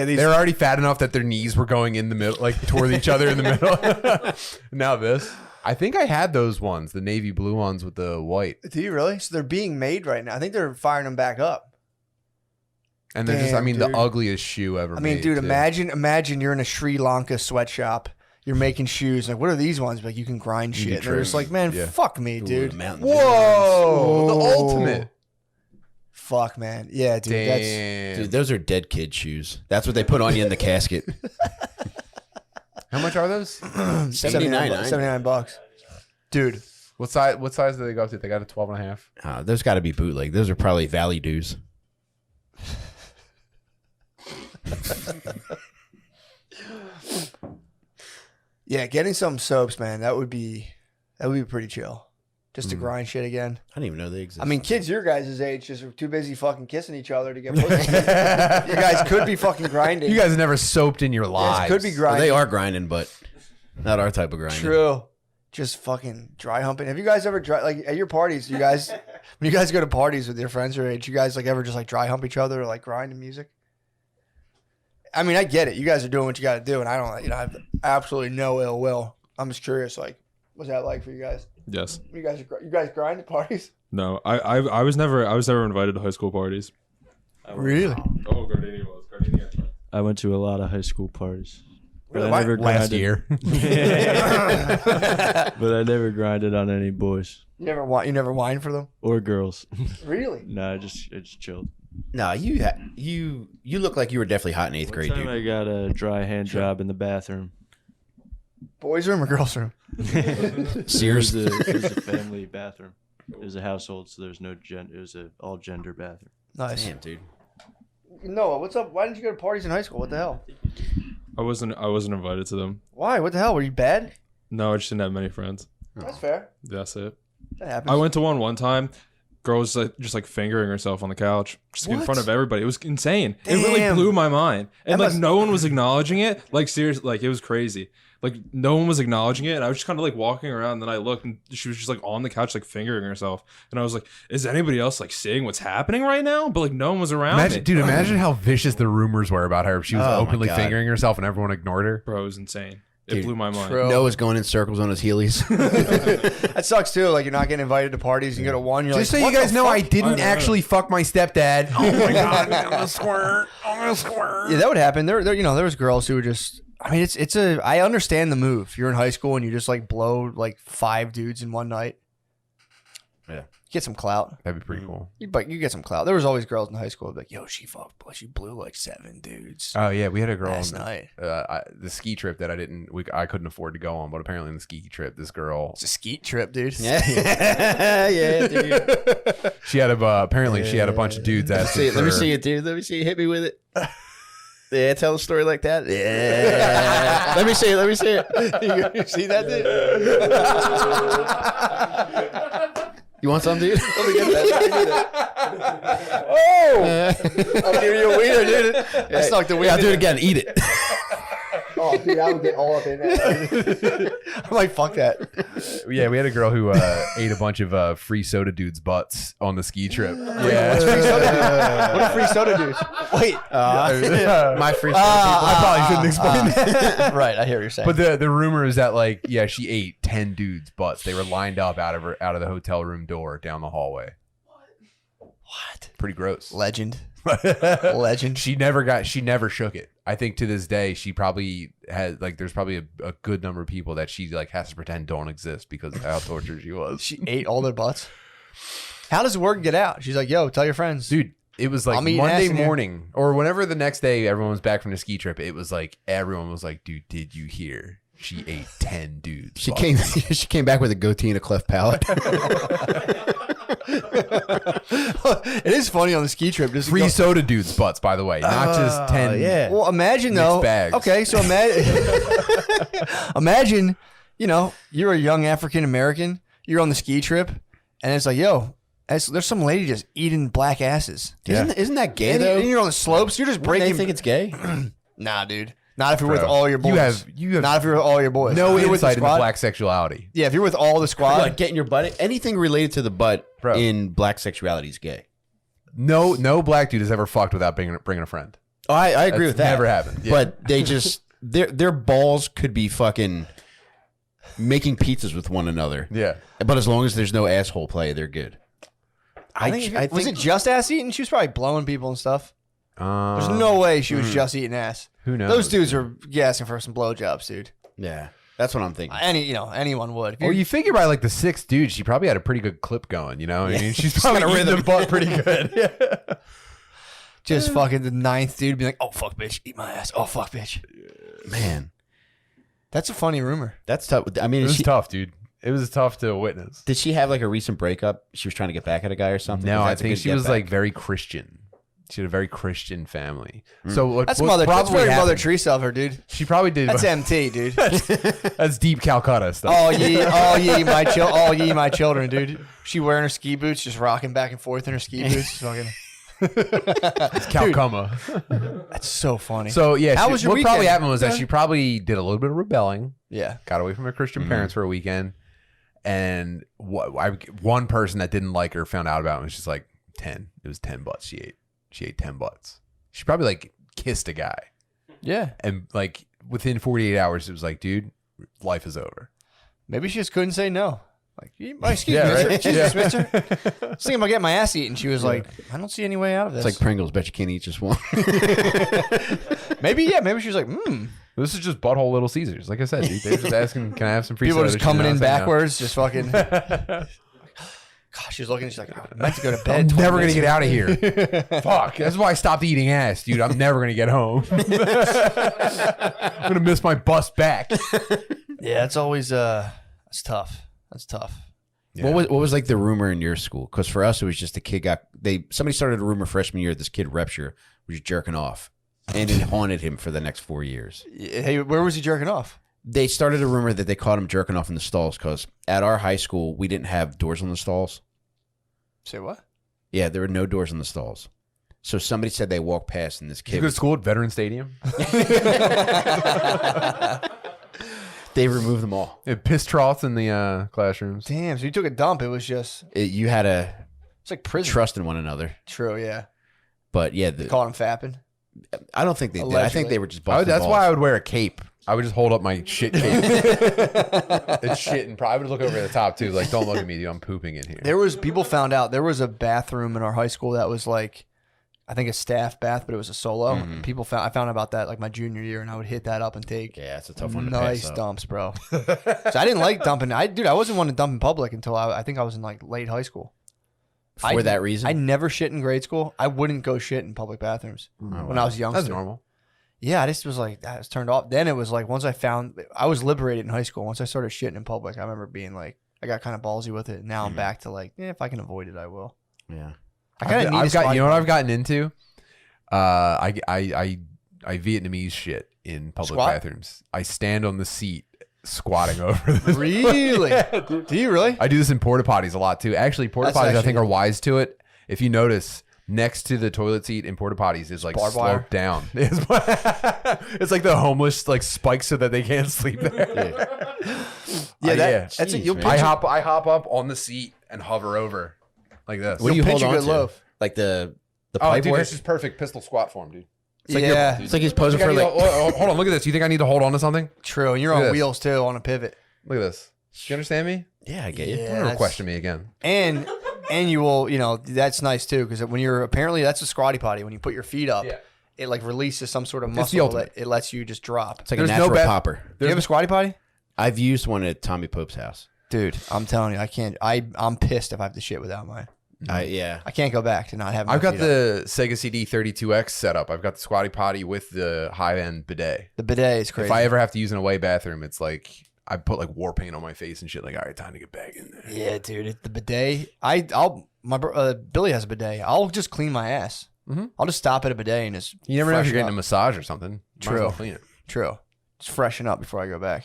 [SPEAKER 1] these.
[SPEAKER 3] They're already fat enough that their knees were going in the middle, like toward each other in the middle. Now this. I think I had those ones, the navy blue ones with the white.
[SPEAKER 1] Do you really? So they're being made right now. I think they're firing them back up.
[SPEAKER 3] And they're just, I
[SPEAKER 1] Damn,
[SPEAKER 3] mean,
[SPEAKER 1] dude.
[SPEAKER 3] the ugliest shoe ever
[SPEAKER 1] I mean,
[SPEAKER 3] made,
[SPEAKER 1] dude,
[SPEAKER 3] too.
[SPEAKER 1] imagine you're in a Sri Lanka sweatshop. You're making shoes. Like, what are these ones? Like, you can grind
[SPEAKER 3] You
[SPEAKER 1] shit.
[SPEAKER 3] can
[SPEAKER 1] And they're just
[SPEAKER 3] trim.
[SPEAKER 1] like, man,
[SPEAKER 3] Yeah.
[SPEAKER 1] fuck me, dude.
[SPEAKER 2] Mountain
[SPEAKER 3] Whoa! The
[SPEAKER 1] Whoa.
[SPEAKER 3] ultimate.
[SPEAKER 1] Fuck, man. Yeah, dude.
[SPEAKER 3] Damn.
[SPEAKER 2] Dude, those are dead kid shoes. That's what they put on you in the casket.
[SPEAKER 3] How much are those?
[SPEAKER 1] That's
[SPEAKER 2] $79.
[SPEAKER 1] $79. Dude.
[SPEAKER 3] What size do they go up to? They got a 12 and a half.
[SPEAKER 2] Those got to be bootleg. Those are probably Valley dues.
[SPEAKER 1] Yeah, getting some soaps, man. That would be pretty chill. Just to grind shit again.
[SPEAKER 2] I didn't even know they existed.
[SPEAKER 1] I mean, kids your guys' age just are too busy fucking kissing each other to get pussy. You guys could be fucking grinding.
[SPEAKER 3] You guys have never soaped in your
[SPEAKER 1] You
[SPEAKER 3] lives.
[SPEAKER 1] guys could be
[SPEAKER 2] Well,
[SPEAKER 1] grinding.
[SPEAKER 2] they are grinding, but not our type of grinding.
[SPEAKER 1] True. Just fucking dry humping. Have you guys ever like at your parties? You guys, when you guys go to parties with your friends your age, you guys like ever just like dry hump each other or like grind to music? I mean, I get it. You guys are doing what you got to do, and I don't. I have absolutely no ill will. I'm just curious. Like, what's that like for you guys?
[SPEAKER 5] Yes.
[SPEAKER 1] You guys grind at parties?
[SPEAKER 5] No. I was never invited to high school parties.
[SPEAKER 1] Really?
[SPEAKER 5] Oh, Gardenia was. Gardenia.
[SPEAKER 4] I went to a lot of high school parties. But
[SPEAKER 1] Really?
[SPEAKER 4] I never
[SPEAKER 3] last
[SPEAKER 4] grinded.
[SPEAKER 3] year.
[SPEAKER 4] But I never grinded on any boys
[SPEAKER 1] You never whine for them?
[SPEAKER 4] or girls.
[SPEAKER 1] Really?
[SPEAKER 4] No, I just chilled.
[SPEAKER 2] No, you look like you were definitely hot in eighth
[SPEAKER 4] One
[SPEAKER 2] grade,
[SPEAKER 4] time
[SPEAKER 2] dude.
[SPEAKER 4] I got a dry hand job in the bathroom.
[SPEAKER 1] Boys' room or girls' room?
[SPEAKER 2] Sears.
[SPEAKER 4] It was a family bathroom. It was a household, so there's no gender. It was a all gender bathroom.
[SPEAKER 1] Nice.
[SPEAKER 2] Damn, dude.
[SPEAKER 1] Noah, what's up? Why didn't you go to parties in high school? What the hell?
[SPEAKER 5] I wasn't invited to them.
[SPEAKER 1] Why? What the hell? Were you bad?
[SPEAKER 5] No, I just didn't have many friends.
[SPEAKER 1] That's fair.
[SPEAKER 5] That's it.
[SPEAKER 1] That happens.
[SPEAKER 5] I went to one time. Girl was just like fingering herself on the couch, just in
[SPEAKER 1] What?
[SPEAKER 5] front of everybody. It was insane. It really
[SPEAKER 1] Damn.
[SPEAKER 5] blew my mind, and
[SPEAKER 1] That
[SPEAKER 5] like
[SPEAKER 1] must-
[SPEAKER 5] no one was acknowledging it. Like seriously, like it was crazy. Like no one was acknowledging it, and I was just kind of like walking around. And then I looked, and she was just like on the couch, like fingering herself. And I was like, "Is anybody else like seeing what's happening right now?" But like no one was around.
[SPEAKER 3] Imagine,
[SPEAKER 5] me.
[SPEAKER 3] dude, imagine how vicious the rumors were about her if she was
[SPEAKER 2] Oh, my
[SPEAKER 3] openly
[SPEAKER 2] God.
[SPEAKER 3] fingering herself and everyone ignored her.
[SPEAKER 5] Bro, it was insane. It
[SPEAKER 2] Dude,
[SPEAKER 5] blew my mind.
[SPEAKER 1] true.
[SPEAKER 2] Noah's going in circles on his heelys.
[SPEAKER 1] That sucks too. Like you're not getting invited to parties. You go to one. You're
[SPEAKER 3] Just
[SPEAKER 1] like,
[SPEAKER 3] so you
[SPEAKER 1] what
[SPEAKER 3] guys
[SPEAKER 1] the
[SPEAKER 3] know,
[SPEAKER 1] fuck?
[SPEAKER 3] I didn't
[SPEAKER 5] I know.
[SPEAKER 3] actually fuck my stepdad. Oh my god, I'm gonna squirt. I'm gonna squirt.
[SPEAKER 1] Yeah, that would happen. There was girls who were just. I mean, I understand the move. You're in high school and you just like blow like 5 dudes in one night.
[SPEAKER 2] Yeah.
[SPEAKER 1] Get some clout.
[SPEAKER 3] That'd be pretty cool.
[SPEAKER 1] You get some clout. There was always girls in high school like, yo, she blew like 7 dudes
[SPEAKER 3] Oh yeah, we had a girl
[SPEAKER 1] last
[SPEAKER 3] on
[SPEAKER 1] night.
[SPEAKER 3] the ski trip that I couldn't afford to go on, but apparently in the ski trip, this girl
[SPEAKER 1] It's a skeet trip, dude.
[SPEAKER 2] yeah, dude.
[SPEAKER 3] she had apparently she had a bunch of dudes asking
[SPEAKER 2] Let me
[SPEAKER 3] for-
[SPEAKER 2] see it, dude. Let me see it. Hit me with it. Yeah, tell a story like that. Yeah. Let me see it. Let me see it.
[SPEAKER 1] You see that, dude?
[SPEAKER 2] You want some, dude?
[SPEAKER 1] Let me get that. Oh! I'll give you a wiener, dude. I stuck the wiener.
[SPEAKER 2] Yeah, I'll do it again. Eat it.
[SPEAKER 1] Oh, dude, I would get all up in that. I'm like, fuck that.
[SPEAKER 3] Yeah, we had a girl who ate a bunch of free soda dudes' butts on the ski trip.
[SPEAKER 1] What's free soda dude? What are free soda dudes? Wait.
[SPEAKER 2] My free soda.
[SPEAKER 3] I probably shouldn't explain that.
[SPEAKER 1] Right, I hear what you're saying.
[SPEAKER 3] But the rumor is that like, yeah, she ate 10 dudes' butts. They were lined up out of the hotel room door down the hallway.
[SPEAKER 1] What?
[SPEAKER 3] Pretty gross.
[SPEAKER 1] Legend. Legend.
[SPEAKER 3] She never shook it. I think to this day she probably has like there's probably a good number of people that she like has to pretend don't exist because of how tortured she was.
[SPEAKER 1] She ate all their butts. How does word get out? She's like, yo, tell your friends.
[SPEAKER 3] Dude, it was like Monday morning or whenever the next day everyone was back from the ski trip. It was like everyone was like, dude, did you hear? She ate 10 dudes.
[SPEAKER 2] She came back with a goatee and a cleft palate.
[SPEAKER 1] It is funny on the ski trip. Just
[SPEAKER 3] Free soda dudes' butts, by the way, not just 10.
[SPEAKER 2] Yeah.
[SPEAKER 1] Well, imagine though.
[SPEAKER 3] bags.
[SPEAKER 1] Okay, so imagine, you know, you're a young African American. You're on the ski trip, and it's like, yo, there's some lady just eating black asses.
[SPEAKER 2] Isn't that gay
[SPEAKER 1] And
[SPEAKER 2] though?
[SPEAKER 1] you're on the slopes. You're just
[SPEAKER 2] Wouldn't
[SPEAKER 1] breaking.
[SPEAKER 2] they think it's gay?
[SPEAKER 1] Nah, dude. Not if you're with
[SPEAKER 3] Bro,
[SPEAKER 1] all your boys.
[SPEAKER 3] You have
[SPEAKER 1] Not if you're with all your boys.
[SPEAKER 3] no
[SPEAKER 1] If you're with the
[SPEAKER 3] insight into
[SPEAKER 1] squad-
[SPEAKER 3] black sexuality.
[SPEAKER 1] Yeah, if you're with all the squad.
[SPEAKER 2] What, getting your butt? Anything related to the butt
[SPEAKER 3] Bro.
[SPEAKER 2] in black sexuality is gay.
[SPEAKER 3] No black dude has ever fucked without bringing a friend.
[SPEAKER 2] Oh, I agree
[SPEAKER 3] That's
[SPEAKER 2] with that.
[SPEAKER 3] never happened. Yeah.
[SPEAKER 2] But they just their balls could be fucking making pizzas with one another.
[SPEAKER 3] Yeah.
[SPEAKER 2] But as long as there's no asshole play, they're good.
[SPEAKER 1] I think was it just ass eating? She was probably blowing people and stuff. There's
[SPEAKER 3] Um,
[SPEAKER 1] no way she was just eating ass.
[SPEAKER 3] Who knows?
[SPEAKER 1] Those dudes are asking for some blowjobs, dude.
[SPEAKER 2] Yeah, that's what I'm thinking.
[SPEAKER 1] Anyone would. If
[SPEAKER 3] Well, you figure by like the 6th dude, she probably had a pretty good clip going. You know, I mean, she's
[SPEAKER 2] got
[SPEAKER 3] probably
[SPEAKER 2] a
[SPEAKER 3] eating
[SPEAKER 2] rhythm.
[SPEAKER 3] the butt pretty good. Yeah.
[SPEAKER 1] just fucking the 9th dude be like, oh fuck, bitch, eat my ass. Oh fuck, bitch.
[SPEAKER 2] Man,
[SPEAKER 1] That's a funny rumor.
[SPEAKER 2] that's tough. I mean,
[SPEAKER 3] It was
[SPEAKER 2] she,
[SPEAKER 3] tough, dude. It was tough to witness.
[SPEAKER 2] did she have like a recent breakup? She was trying to get back at a guy or something?
[SPEAKER 3] No,
[SPEAKER 2] 'Cause
[SPEAKER 3] I
[SPEAKER 2] that's a
[SPEAKER 3] think
[SPEAKER 2] good
[SPEAKER 3] she
[SPEAKER 2] get
[SPEAKER 3] was
[SPEAKER 2] back.
[SPEAKER 3] like very Christian. She had a very Christian family. So what,
[SPEAKER 1] That's
[SPEAKER 3] what
[SPEAKER 1] Mother. That's
[SPEAKER 3] probably
[SPEAKER 1] very Mother
[SPEAKER 3] happened-
[SPEAKER 1] Teresa of her, dude.
[SPEAKER 3] She probably did.
[SPEAKER 1] That's MT, dude.
[SPEAKER 3] That's deep Calcutta stuff.
[SPEAKER 1] all ye my children, dude. She wearing her ski boots, just rocking back and forth in her ski boots. Fucking,
[SPEAKER 3] It's Calcutta.
[SPEAKER 1] that's so funny.
[SPEAKER 3] So yeah,
[SPEAKER 1] How was your
[SPEAKER 3] what probably
[SPEAKER 1] weekend?
[SPEAKER 3] happened was that she probably did a little bit of rebelling.
[SPEAKER 1] yeah,
[SPEAKER 3] Got away from her Christian parents for a weekend, and one person that didn't like her found out about it and was just like 10. It was 10 butts she ate. She ate 10 butts. She probably like kissed a guy,
[SPEAKER 1] yeah.
[SPEAKER 3] and like within 48 hours, it was like, dude, life is over.
[SPEAKER 1] Maybe she just couldn't say no. Like, excuse
[SPEAKER 3] Yeah,
[SPEAKER 1] me,
[SPEAKER 3] right?
[SPEAKER 1] excuse me, mister. I was thinking about getting my ass eaten. She was like, I don't see any way out of this.
[SPEAKER 2] It's like Pringles. Bet you can't eat just one.
[SPEAKER 1] maybe she was like,
[SPEAKER 3] This is just butthole Little Caesars. Like I said, dude, they're just asking, can I have some free
[SPEAKER 1] people are
[SPEAKER 3] soda?
[SPEAKER 1] just coming
[SPEAKER 3] She's
[SPEAKER 1] in
[SPEAKER 3] not saying no.
[SPEAKER 1] backwards, just fucking. Gosh, she was looking. She's like, I meant to go to
[SPEAKER 3] I'm
[SPEAKER 1] bed. 20
[SPEAKER 3] never gonna
[SPEAKER 1] minutes
[SPEAKER 3] get out of here. Fuck. That's why I stopped eating ass, dude. I'm never gonna get home. I'm gonna miss my bus back.
[SPEAKER 1] Yeah, it's always that's tough. That's tough.
[SPEAKER 3] Yeah.
[SPEAKER 2] What was like the rumor in your school? Because for us, it was just a kid somebody started a rumor freshman year. This kid Repture was jerking off, and it haunted him for the next 4 years.
[SPEAKER 1] Hey, where was he jerking off?
[SPEAKER 2] They started a rumor that they caught him jerking off in the stalls because at our high school we didn't have doors on the stalls.
[SPEAKER 1] Say what?
[SPEAKER 2] Yeah, there were no doors in the stalls. So somebody said they walked past and this
[SPEAKER 3] Did you
[SPEAKER 2] kid.
[SPEAKER 3] go to school at Veteran Stadium?
[SPEAKER 2] They removed them all.
[SPEAKER 3] They had piss troughs in the classrooms.
[SPEAKER 1] Damn. So you took a dump. It was just.
[SPEAKER 2] You had to
[SPEAKER 1] It's like prison.
[SPEAKER 2] trust in one another.
[SPEAKER 1] True. Yeah.
[SPEAKER 2] But yeah,
[SPEAKER 1] Caught him fapping.
[SPEAKER 2] I don't think they did. I
[SPEAKER 1] Allegedly.
[SPEAKER 2] think they were just busting
[SPEAKER 3] That's
[SPEAKER 2] balls.
[SPEAKER 3] why I would wear a cape. I would just hold up my shit cape. It's shit, and I would look over the top too. Like, don't look at me, dude. I'm pooping in here.
[SPEAKER 1] People found out there was a bathroom in our high school that was like, I think a staff bath, but it was a solo.
[SPEAKER 2] Mm-hmm.
[SPEAKER 1] I found out about that like my junior year, and I would hit that up and take
[SPEAKER 2] Yeah, it's a tough one to
[SPEAKER 1] nice
[SPEAKER 2] pass up.
[SPEAKER 1] dumps, bro. So I didn't like dumping. I wasn't one to dump in public until I think I was in like late high school.
[SPEAKER 2] For that reason?
[SPEAKER 1] I never shit in grade school. I wouldn't go shit in public bathrooms when I was young.
[SPEAKER 3] That's normal.
[SPEAKER 1] Yeah, I just was like, I was turned off. Then it was like, once I was liberated in high school. Once I started shitting in public, I remember being like, I got kind of ballsy with it. Now I'm back to like, if I can avoid it, I will.
[SPEAKER 2] Yeah.
[SPEAKER 1] I kind of need
[SPEAKER 3] I've
[SPEAKER 1] a
[SPEAKER 3] got.
[SPEAKER 1] spot-
[SPEAKER 3] You know what I've gotten into? I Vietnamese shit in public
[SPEAKER 1] Squat?
[SPEAKER 3] bathrooms. I stand on the seat squatting over this.
[SPEAKER 1] Really?
[SPEAKER 3] Yeah, dude.
[SPEAKER 1] Do you really?
[SPEAKER 3] I do this in porta potties a lot too. Actually, porta
[SPEAKER 1] That's
[SPEAKER 3] potties I
[SPEAKER 1] actually-
[SPEAKER 3] think are wise to it. If you notice, next to the toilet seat in porta potties is like
[SPEAKER 1] Barbed wire?
[SPEAKER 3] sloped down. It's like the homeless like spikes so that they can't sleep there.
[SPEAKER 1] Yeah,
[SPEAKER 3] yeah.
[SPEAKER 1] that's it.
[SPEAKER 2] Jeez,
[SPEAKER 1] You'll
[SPEAKER 2] man.
[SPEAKER 1] pitch
[SPEAKER 3] I hop up on the seat and hover over like this.
[SPEAKER 2] What do you
[SPEAKER 1] pinch
[SPEAKER 2] hold
[SPEAKER 1] a
[SPEAKER 2] on
[SPEAKER 1] good
[SPEAKER 2] to?
[SPEAKER 1] loaf.
[SPEAKER 2] Like the
[SPEAKER 3] Oh,
[SPEAKER 2] pipe
[SPEAKER 3] dude,
[SPEAKER 2] work?
[SPEAKER 3] this is perfect pistol squat form, dude.
[SPEAKER 2] It's like
[SPEAKER 1] yeah,
[SPEAKER 2] it's like he's
[SPEAKER 3] You
[SPEAKER 2] posing
[SPEAKER 3] think
[SPEAKER 2] for
[SPEAKER 3] I need
[SPEAKER 2] like.
[SPEAKER 3] to- hold on, look at this. You think I need to hold on to something?
[SPEAKER 1] true. And you're
[SPEAKER 3] Look at
[SPEAKER 1] on
[SPEAKER 3] this.
[SPEAKER 1] wheels too on a pivot.
[SPEAKER 3] Look at this. Do you understand me?
[SPEAKER 2] Yeah, I get you.
[SPEAKER 1] Yeah.
[SPEAKER 3] Don't ever
[SPEAKER 1] that's-
[SPEAKER 3] question me again.
[SPEAKER 1] And you will, that's nice too because when you're apparently that's a squatty potty. When you put your feet up,
[SPEAKER 3] Yeah.
[SPEAKER 1] it like releases some sort of
[SPEAKER 3] It's the
[SPEAKER 1] muscle
[SPEAKER 3] ultimate.
[SPEAKER 1] that it lets you just drop.
[SPEAKER 2] It's like
[SPEAKER 3] There's
[SPEAKER 2] a
[SPEAKER 3] no
[SPEAKER 2] natural
[SPEAKER 3] bad-
[SPEAKER 2] popper.
[SPEAKER 1] Do you have a squatty potty?
[SPEAKER 2] I've used one at Tommy Pope's house.
[SPEAKER 1] Dude, I'm telling you, I can't. I'm pissed if I have to shit without mine.
[SPEAKER 2] Yeah.
[SPEAKER 1] I can't go back to not having.
[SPEAKER 3] I've
[SPEAKER 1] my
[SPEAKER 3] got
[SPEAKER 1] feet up.
[SPEAKER 3] the Sega CD 32X set up. I've got the squatty potty with the high end bidet.
[SPEAKER 1] The bidet is crazy.
[SPEAKER 3] If I ever have to use an away bathroom, it's like I put like war paint on my face and shit. Like, all right, time to get back in there.
[SPEAKER 1] Yeah, dude, the bidet. Billy has a bidet. I'll just clean my ass.
[SPEAKER 3] Mhm.
[SPEAKER 1] I'll just stop at a bidet and just.
[SPEAKER 3] You never know if you're
[SPEAKER 1] freshen
[SPEAKER 3] getting a
[SPEAKER 1] up.
[SPEAKER 3] massage or something. Might as
[SPEAKER 1] True.
[SPEAKER 3] well clean it.
[SPEAKER 1] True. Just freshen up before I go back.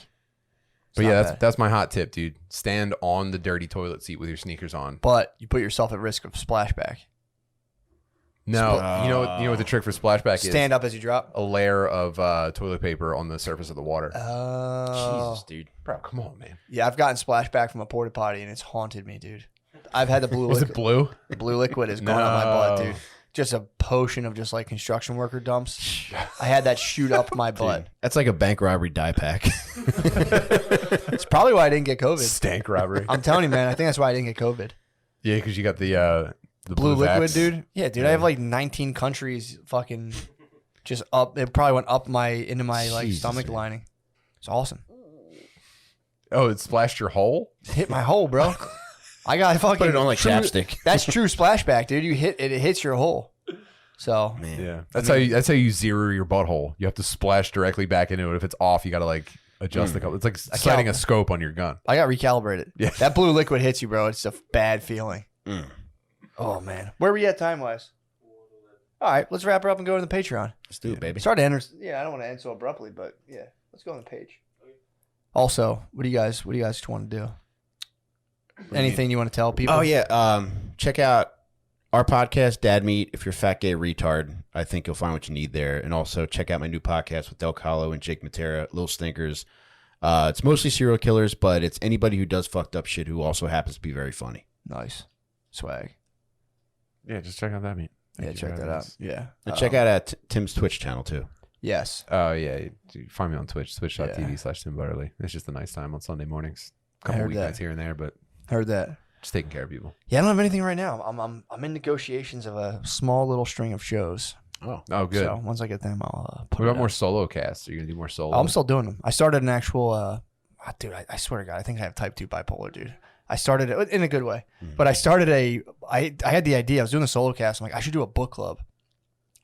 [SPEAKER 1] It's
[SPEAKER 3] But
[SPEAKER 1] not
[SPEAKER 3] yeah,
[SPEAKER 1] bad.
[SPEAKER 3] that's my hot tip, dude. Stand on the dirty toilet seat with your sneakers on.
[SPEAKER 1] But you put yourself at risk of splashback.
[SPEAKER 3] No, you know what the trick for splashback is?
[SPEAKER 1] Stand up as you drop.
[SPEAKER 3] A layer of toilet paper on the surface of the water.
[SPEAKER 1] Oh.
[SPEAKER 2] Jesus, dude.
[SPEAKER 3] Bro, come on, man.
[SPEAKER 1] Yeah, I've gotten splashback from a porta potty and it's haunted me, dude. I've had the blue
[SPEAKER 3] Was
[SPEAKER 1] liquid.
[SPEAKER 3] it blue?
[SPEAKER 1] The blue liquid has gone up my butt,
[SPEAKER 3] No.
[SPEAKER 1] dude. Just a potion of just like construction worker dumps. I had that shoot up my butt.
[SPEAKER 2] That's like a bank robbery die pack.
[SPEAKER 1] It's probably why I didn't get COVID.
[SPEAKER 3] Stank robbery.
[SPEAKER 1] I'm telling you, man. I think that's why I didn't get COVID.
[SPEAKER 3] Yeah, because you got the
[SPEAKER 1] Blue liquid,
[SPEAKER 3] Vax.
[SPEAKER 1] dude. Yeah, dude. I have like 19 countries fucking just up. It probably went up into my like
[SPEAKER 2] Jesus,
[SPEAKER 1] stomach
[SPEAKER 2] man.
[SPEAKER 1] lining. It's awesome.
[SPEAKER 3] Oh, it splashed your hole?
[SPEAKER 1] Hit my hole, bro. I got fucking
[SPEAKER 2] Put it on like
[SPEAKER 1] true-
[SPEAKER 2] chapstick.
[SPEAKER 1] That's true splashback, dude. You hit it. It hits your hole. So
[SPEAKER 2] Man.
[SPEAKER 3] Yeah. That's how you zero your butthole. You have to splash directly back into it. If it's off, you gotta like adjust the color. It's like setting a scope on your gun.
[SPEAKER 1] I got recalibrated.
[SPEAKER 3] Yeah.
[SPEAKER 1] That blue liquid hits you, bro. It's a bad feeling.
[SPEAKER 2] Mm.
[SPEAKER 1] Oh man, where are we at time wise? All right, let's wrap her up and go to the Patreon.
[SPEAKER 2] Let's do it, baby.
[SPEAKER 1] Sorry to enter. Yeah, I don't want to end so abruptly, but yeah, let's go on the page. Also, what do you guys want to do? Anything you want to tell people?
[SPEAKER 2] Oh yeah. Check out our podcast, Dad Meat. If you're a fat gay retard, I think you'll find what you need there. And also check out my new podcast with Del Calo and Jake Matera, Little Stinkers. It's mostly serial killers, but it's anybody who does fucked up shit who also happens to be very funny.
[SPEAKER 1] Nice swag.
[SPEAKER 3] Yeah, just check out that meat.
[SPEAKER 1] Yeah, check that out. Yeah,
[SPEAKER 2] And check out Tim's Twitch channel too.
[SPEAKER 1] Yes,
[SPEAKER 3] Oh yeah, dude, find me on Twitch, twitch.tv/Tim Butterly. It's just a nice time on Sunday mornings. A couple
[SPEAKER 1] heard that.
[SPEAKER 3] weeknights here and there, but
[SPEAKER 1] heard that.
[SPEAKER 3] just taking care of people.
[SPEAKER 1] Yeah, I don't have anything right now. I'm in negotiations of a small little string of shows.
[SPEAKER 2] Oh,
[SPEAKER 3] Oh, good.
[SPEAKER 1] So once I get them, I'll put
[SPEAKER 3] What
[SPEAKER 1] it
[SPEAKER 3] about
[SPEAKER 1] out.
[SPEAKER 3] more solo casts? Are you gonna do more solo?
[SPEAKER 1] Oh, I'm still doing them. I started an actual, dude. I swear to God, I think I have type 2 bipolar, dude. I started it in a good way, but I started I had the idea. I was doing a solo cast. I'm like, I should do a book club,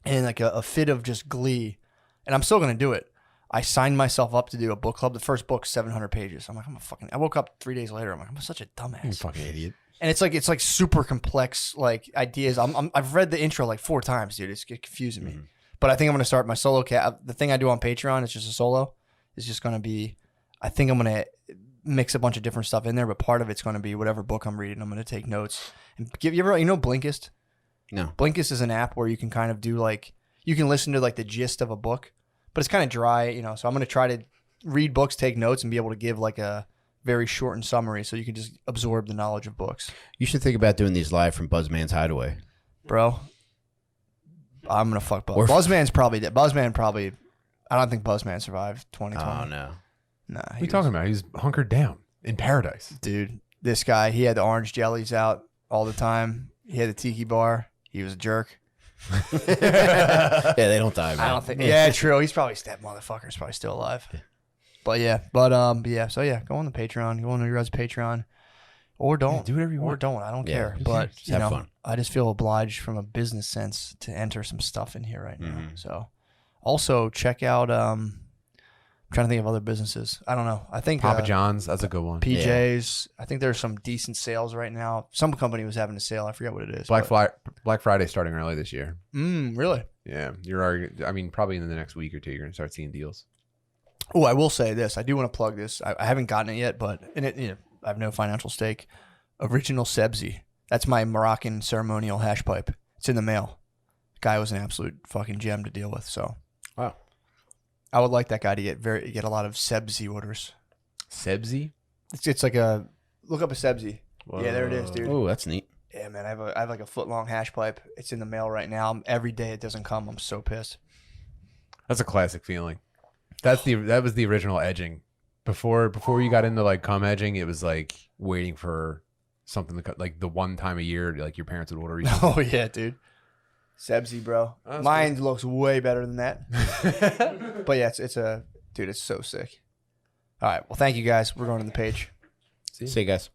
[SPEAKER 1] and like a fit of just glee, and I'm still gonna do it. I signed myself up to do a book club. The first book's 700 pages. I'm like, I woke up 3 days later. I'm like, I'm such a
[SPEAKER 3] you
[SPEAKER 1] dumbass.
[SPEAKER 3] fucking idiot.
[SPEAKER 1] And it's like super complex like ideas. I've read the intro like 4 times, dude. It's confusing me. But I think I'm gonna start my solo cast. The thing I do on Patreon, it's just a solo. It's just gonna be. I think I'm gonna mix a bunch of different stuff in there, but part of it's gonna be whatever book I'm reading. I'm gonna take notes and give you ever Blinkist.
[SPEAKER 2] no.
[SPEAKER 1] Blinkist is an app where you can kind of do like you can listen to like the gist of a book, but it's kind of dry, So I'm gonna try to read books, take notes, and be able to give like a very shortened summary, so you can just absorb the knowledge of books,
[SPEAKER 2] You should think about doing these live from Buzzman's Hideaway.
[SPEAKER 1] bro. I'm gonna fuck Buzz.
[SPEAKER 2] Or-
[SPEAKER 1] Buzzman's probably dead. Buzzman probably. I don't think Buzzman survived 2020.
[SPEAKER 2] Oh no.
[SPEAKER 1] Nah,
[SPEAKER 3] What are you talking about? He's hunkered down in paradise.
[SPEAKER 1] dude? This guy, he had the orange jellies out all the time. He had the tiki bar. He was a jerk.
[SPEAKER 2] Yeah, they don't die, man.
[SPEAKER 1] I don't think. Yeah, true. He's probably that motherfucker's probably still alive. But yeah, yeah. So yeah, go on the Patreon. Go on your guys' Patreon, or don't
[SPEAKER 3] do whatever you
[SPEAKER 1] or
[SPEAKER 3] want.
[SPEAKER 1] don't. I don't
[SPEAKER 2] Yeah,
[SPEAKER 1] care.
[SPEAKER 2] just-
[SPEAKER 1] But
[SPEAKER 2] just
[SPEAKER 1] you
[SPEAKER 2] have
[SPEAKER 1] know,
[SPEAKER 2] fun.
[SPEAKER 1] I just feel obliged from a business sense to enter some stuff in here right now.
[SPEAKER 2] Mhm.
[SPEAKER 1] So also check out. I'm trying to think of other businesses. I don't know. I think
[SPEAKER 3] Papa John's, that's a good one.
[SPEAKER 1] PJs. I think there's some decent sales right now. Some company was having a sale. I forget what it is.
[SPEAKER 3] Black
[SPEAKER 1] but-
[SPEAKER 3] Friday starting early this year.
[SPEAKER 1] Really?
[SPEAKER 3] Yeah, you're already. I mean, probably in the next week or two, you're gonna start seeing deals.
[SPEAKER 1] Oh, I will say this. I do want to plug this. I haven't gotten it yet, but I have no financial stake. Original Sebzi. That's my Moroccan ceremonial hash pipe. It's in the mail. Guy was an absolute fucking gem to deal with. So,
[SPEAKER 2] Wow.
[SPEAKER 1] I would like that guy to get a lot of Sebzi orders.
[SPEAKER 3] Sebzi?
[SPEAKER 1] It's like a look up a Sebzi. Yeah, there it is, dude.
[SPEAKER 2] Oh, that's neat.
[SPEAKER 1] Yeah, man. I have like a foot long hash pipe. It's in the mail right now. Every day it doesn't come. I'm so pissed.
[SPEAKER 3] That's a classic feeling. That was the original edging. Before you got into like cum edging, it was like waiting for something to like the one time a year like your parents would order you.
[SPEAKER 1] Oh yeah, dude. Sebzi, bro.
[SPEAKER 3] That's
[SPEAKER 1] Mine looks way better than that. But yeah, it's so sick. All right. Well, thank you guys. We're going to the page.
[SPEAKER 2] See you guys.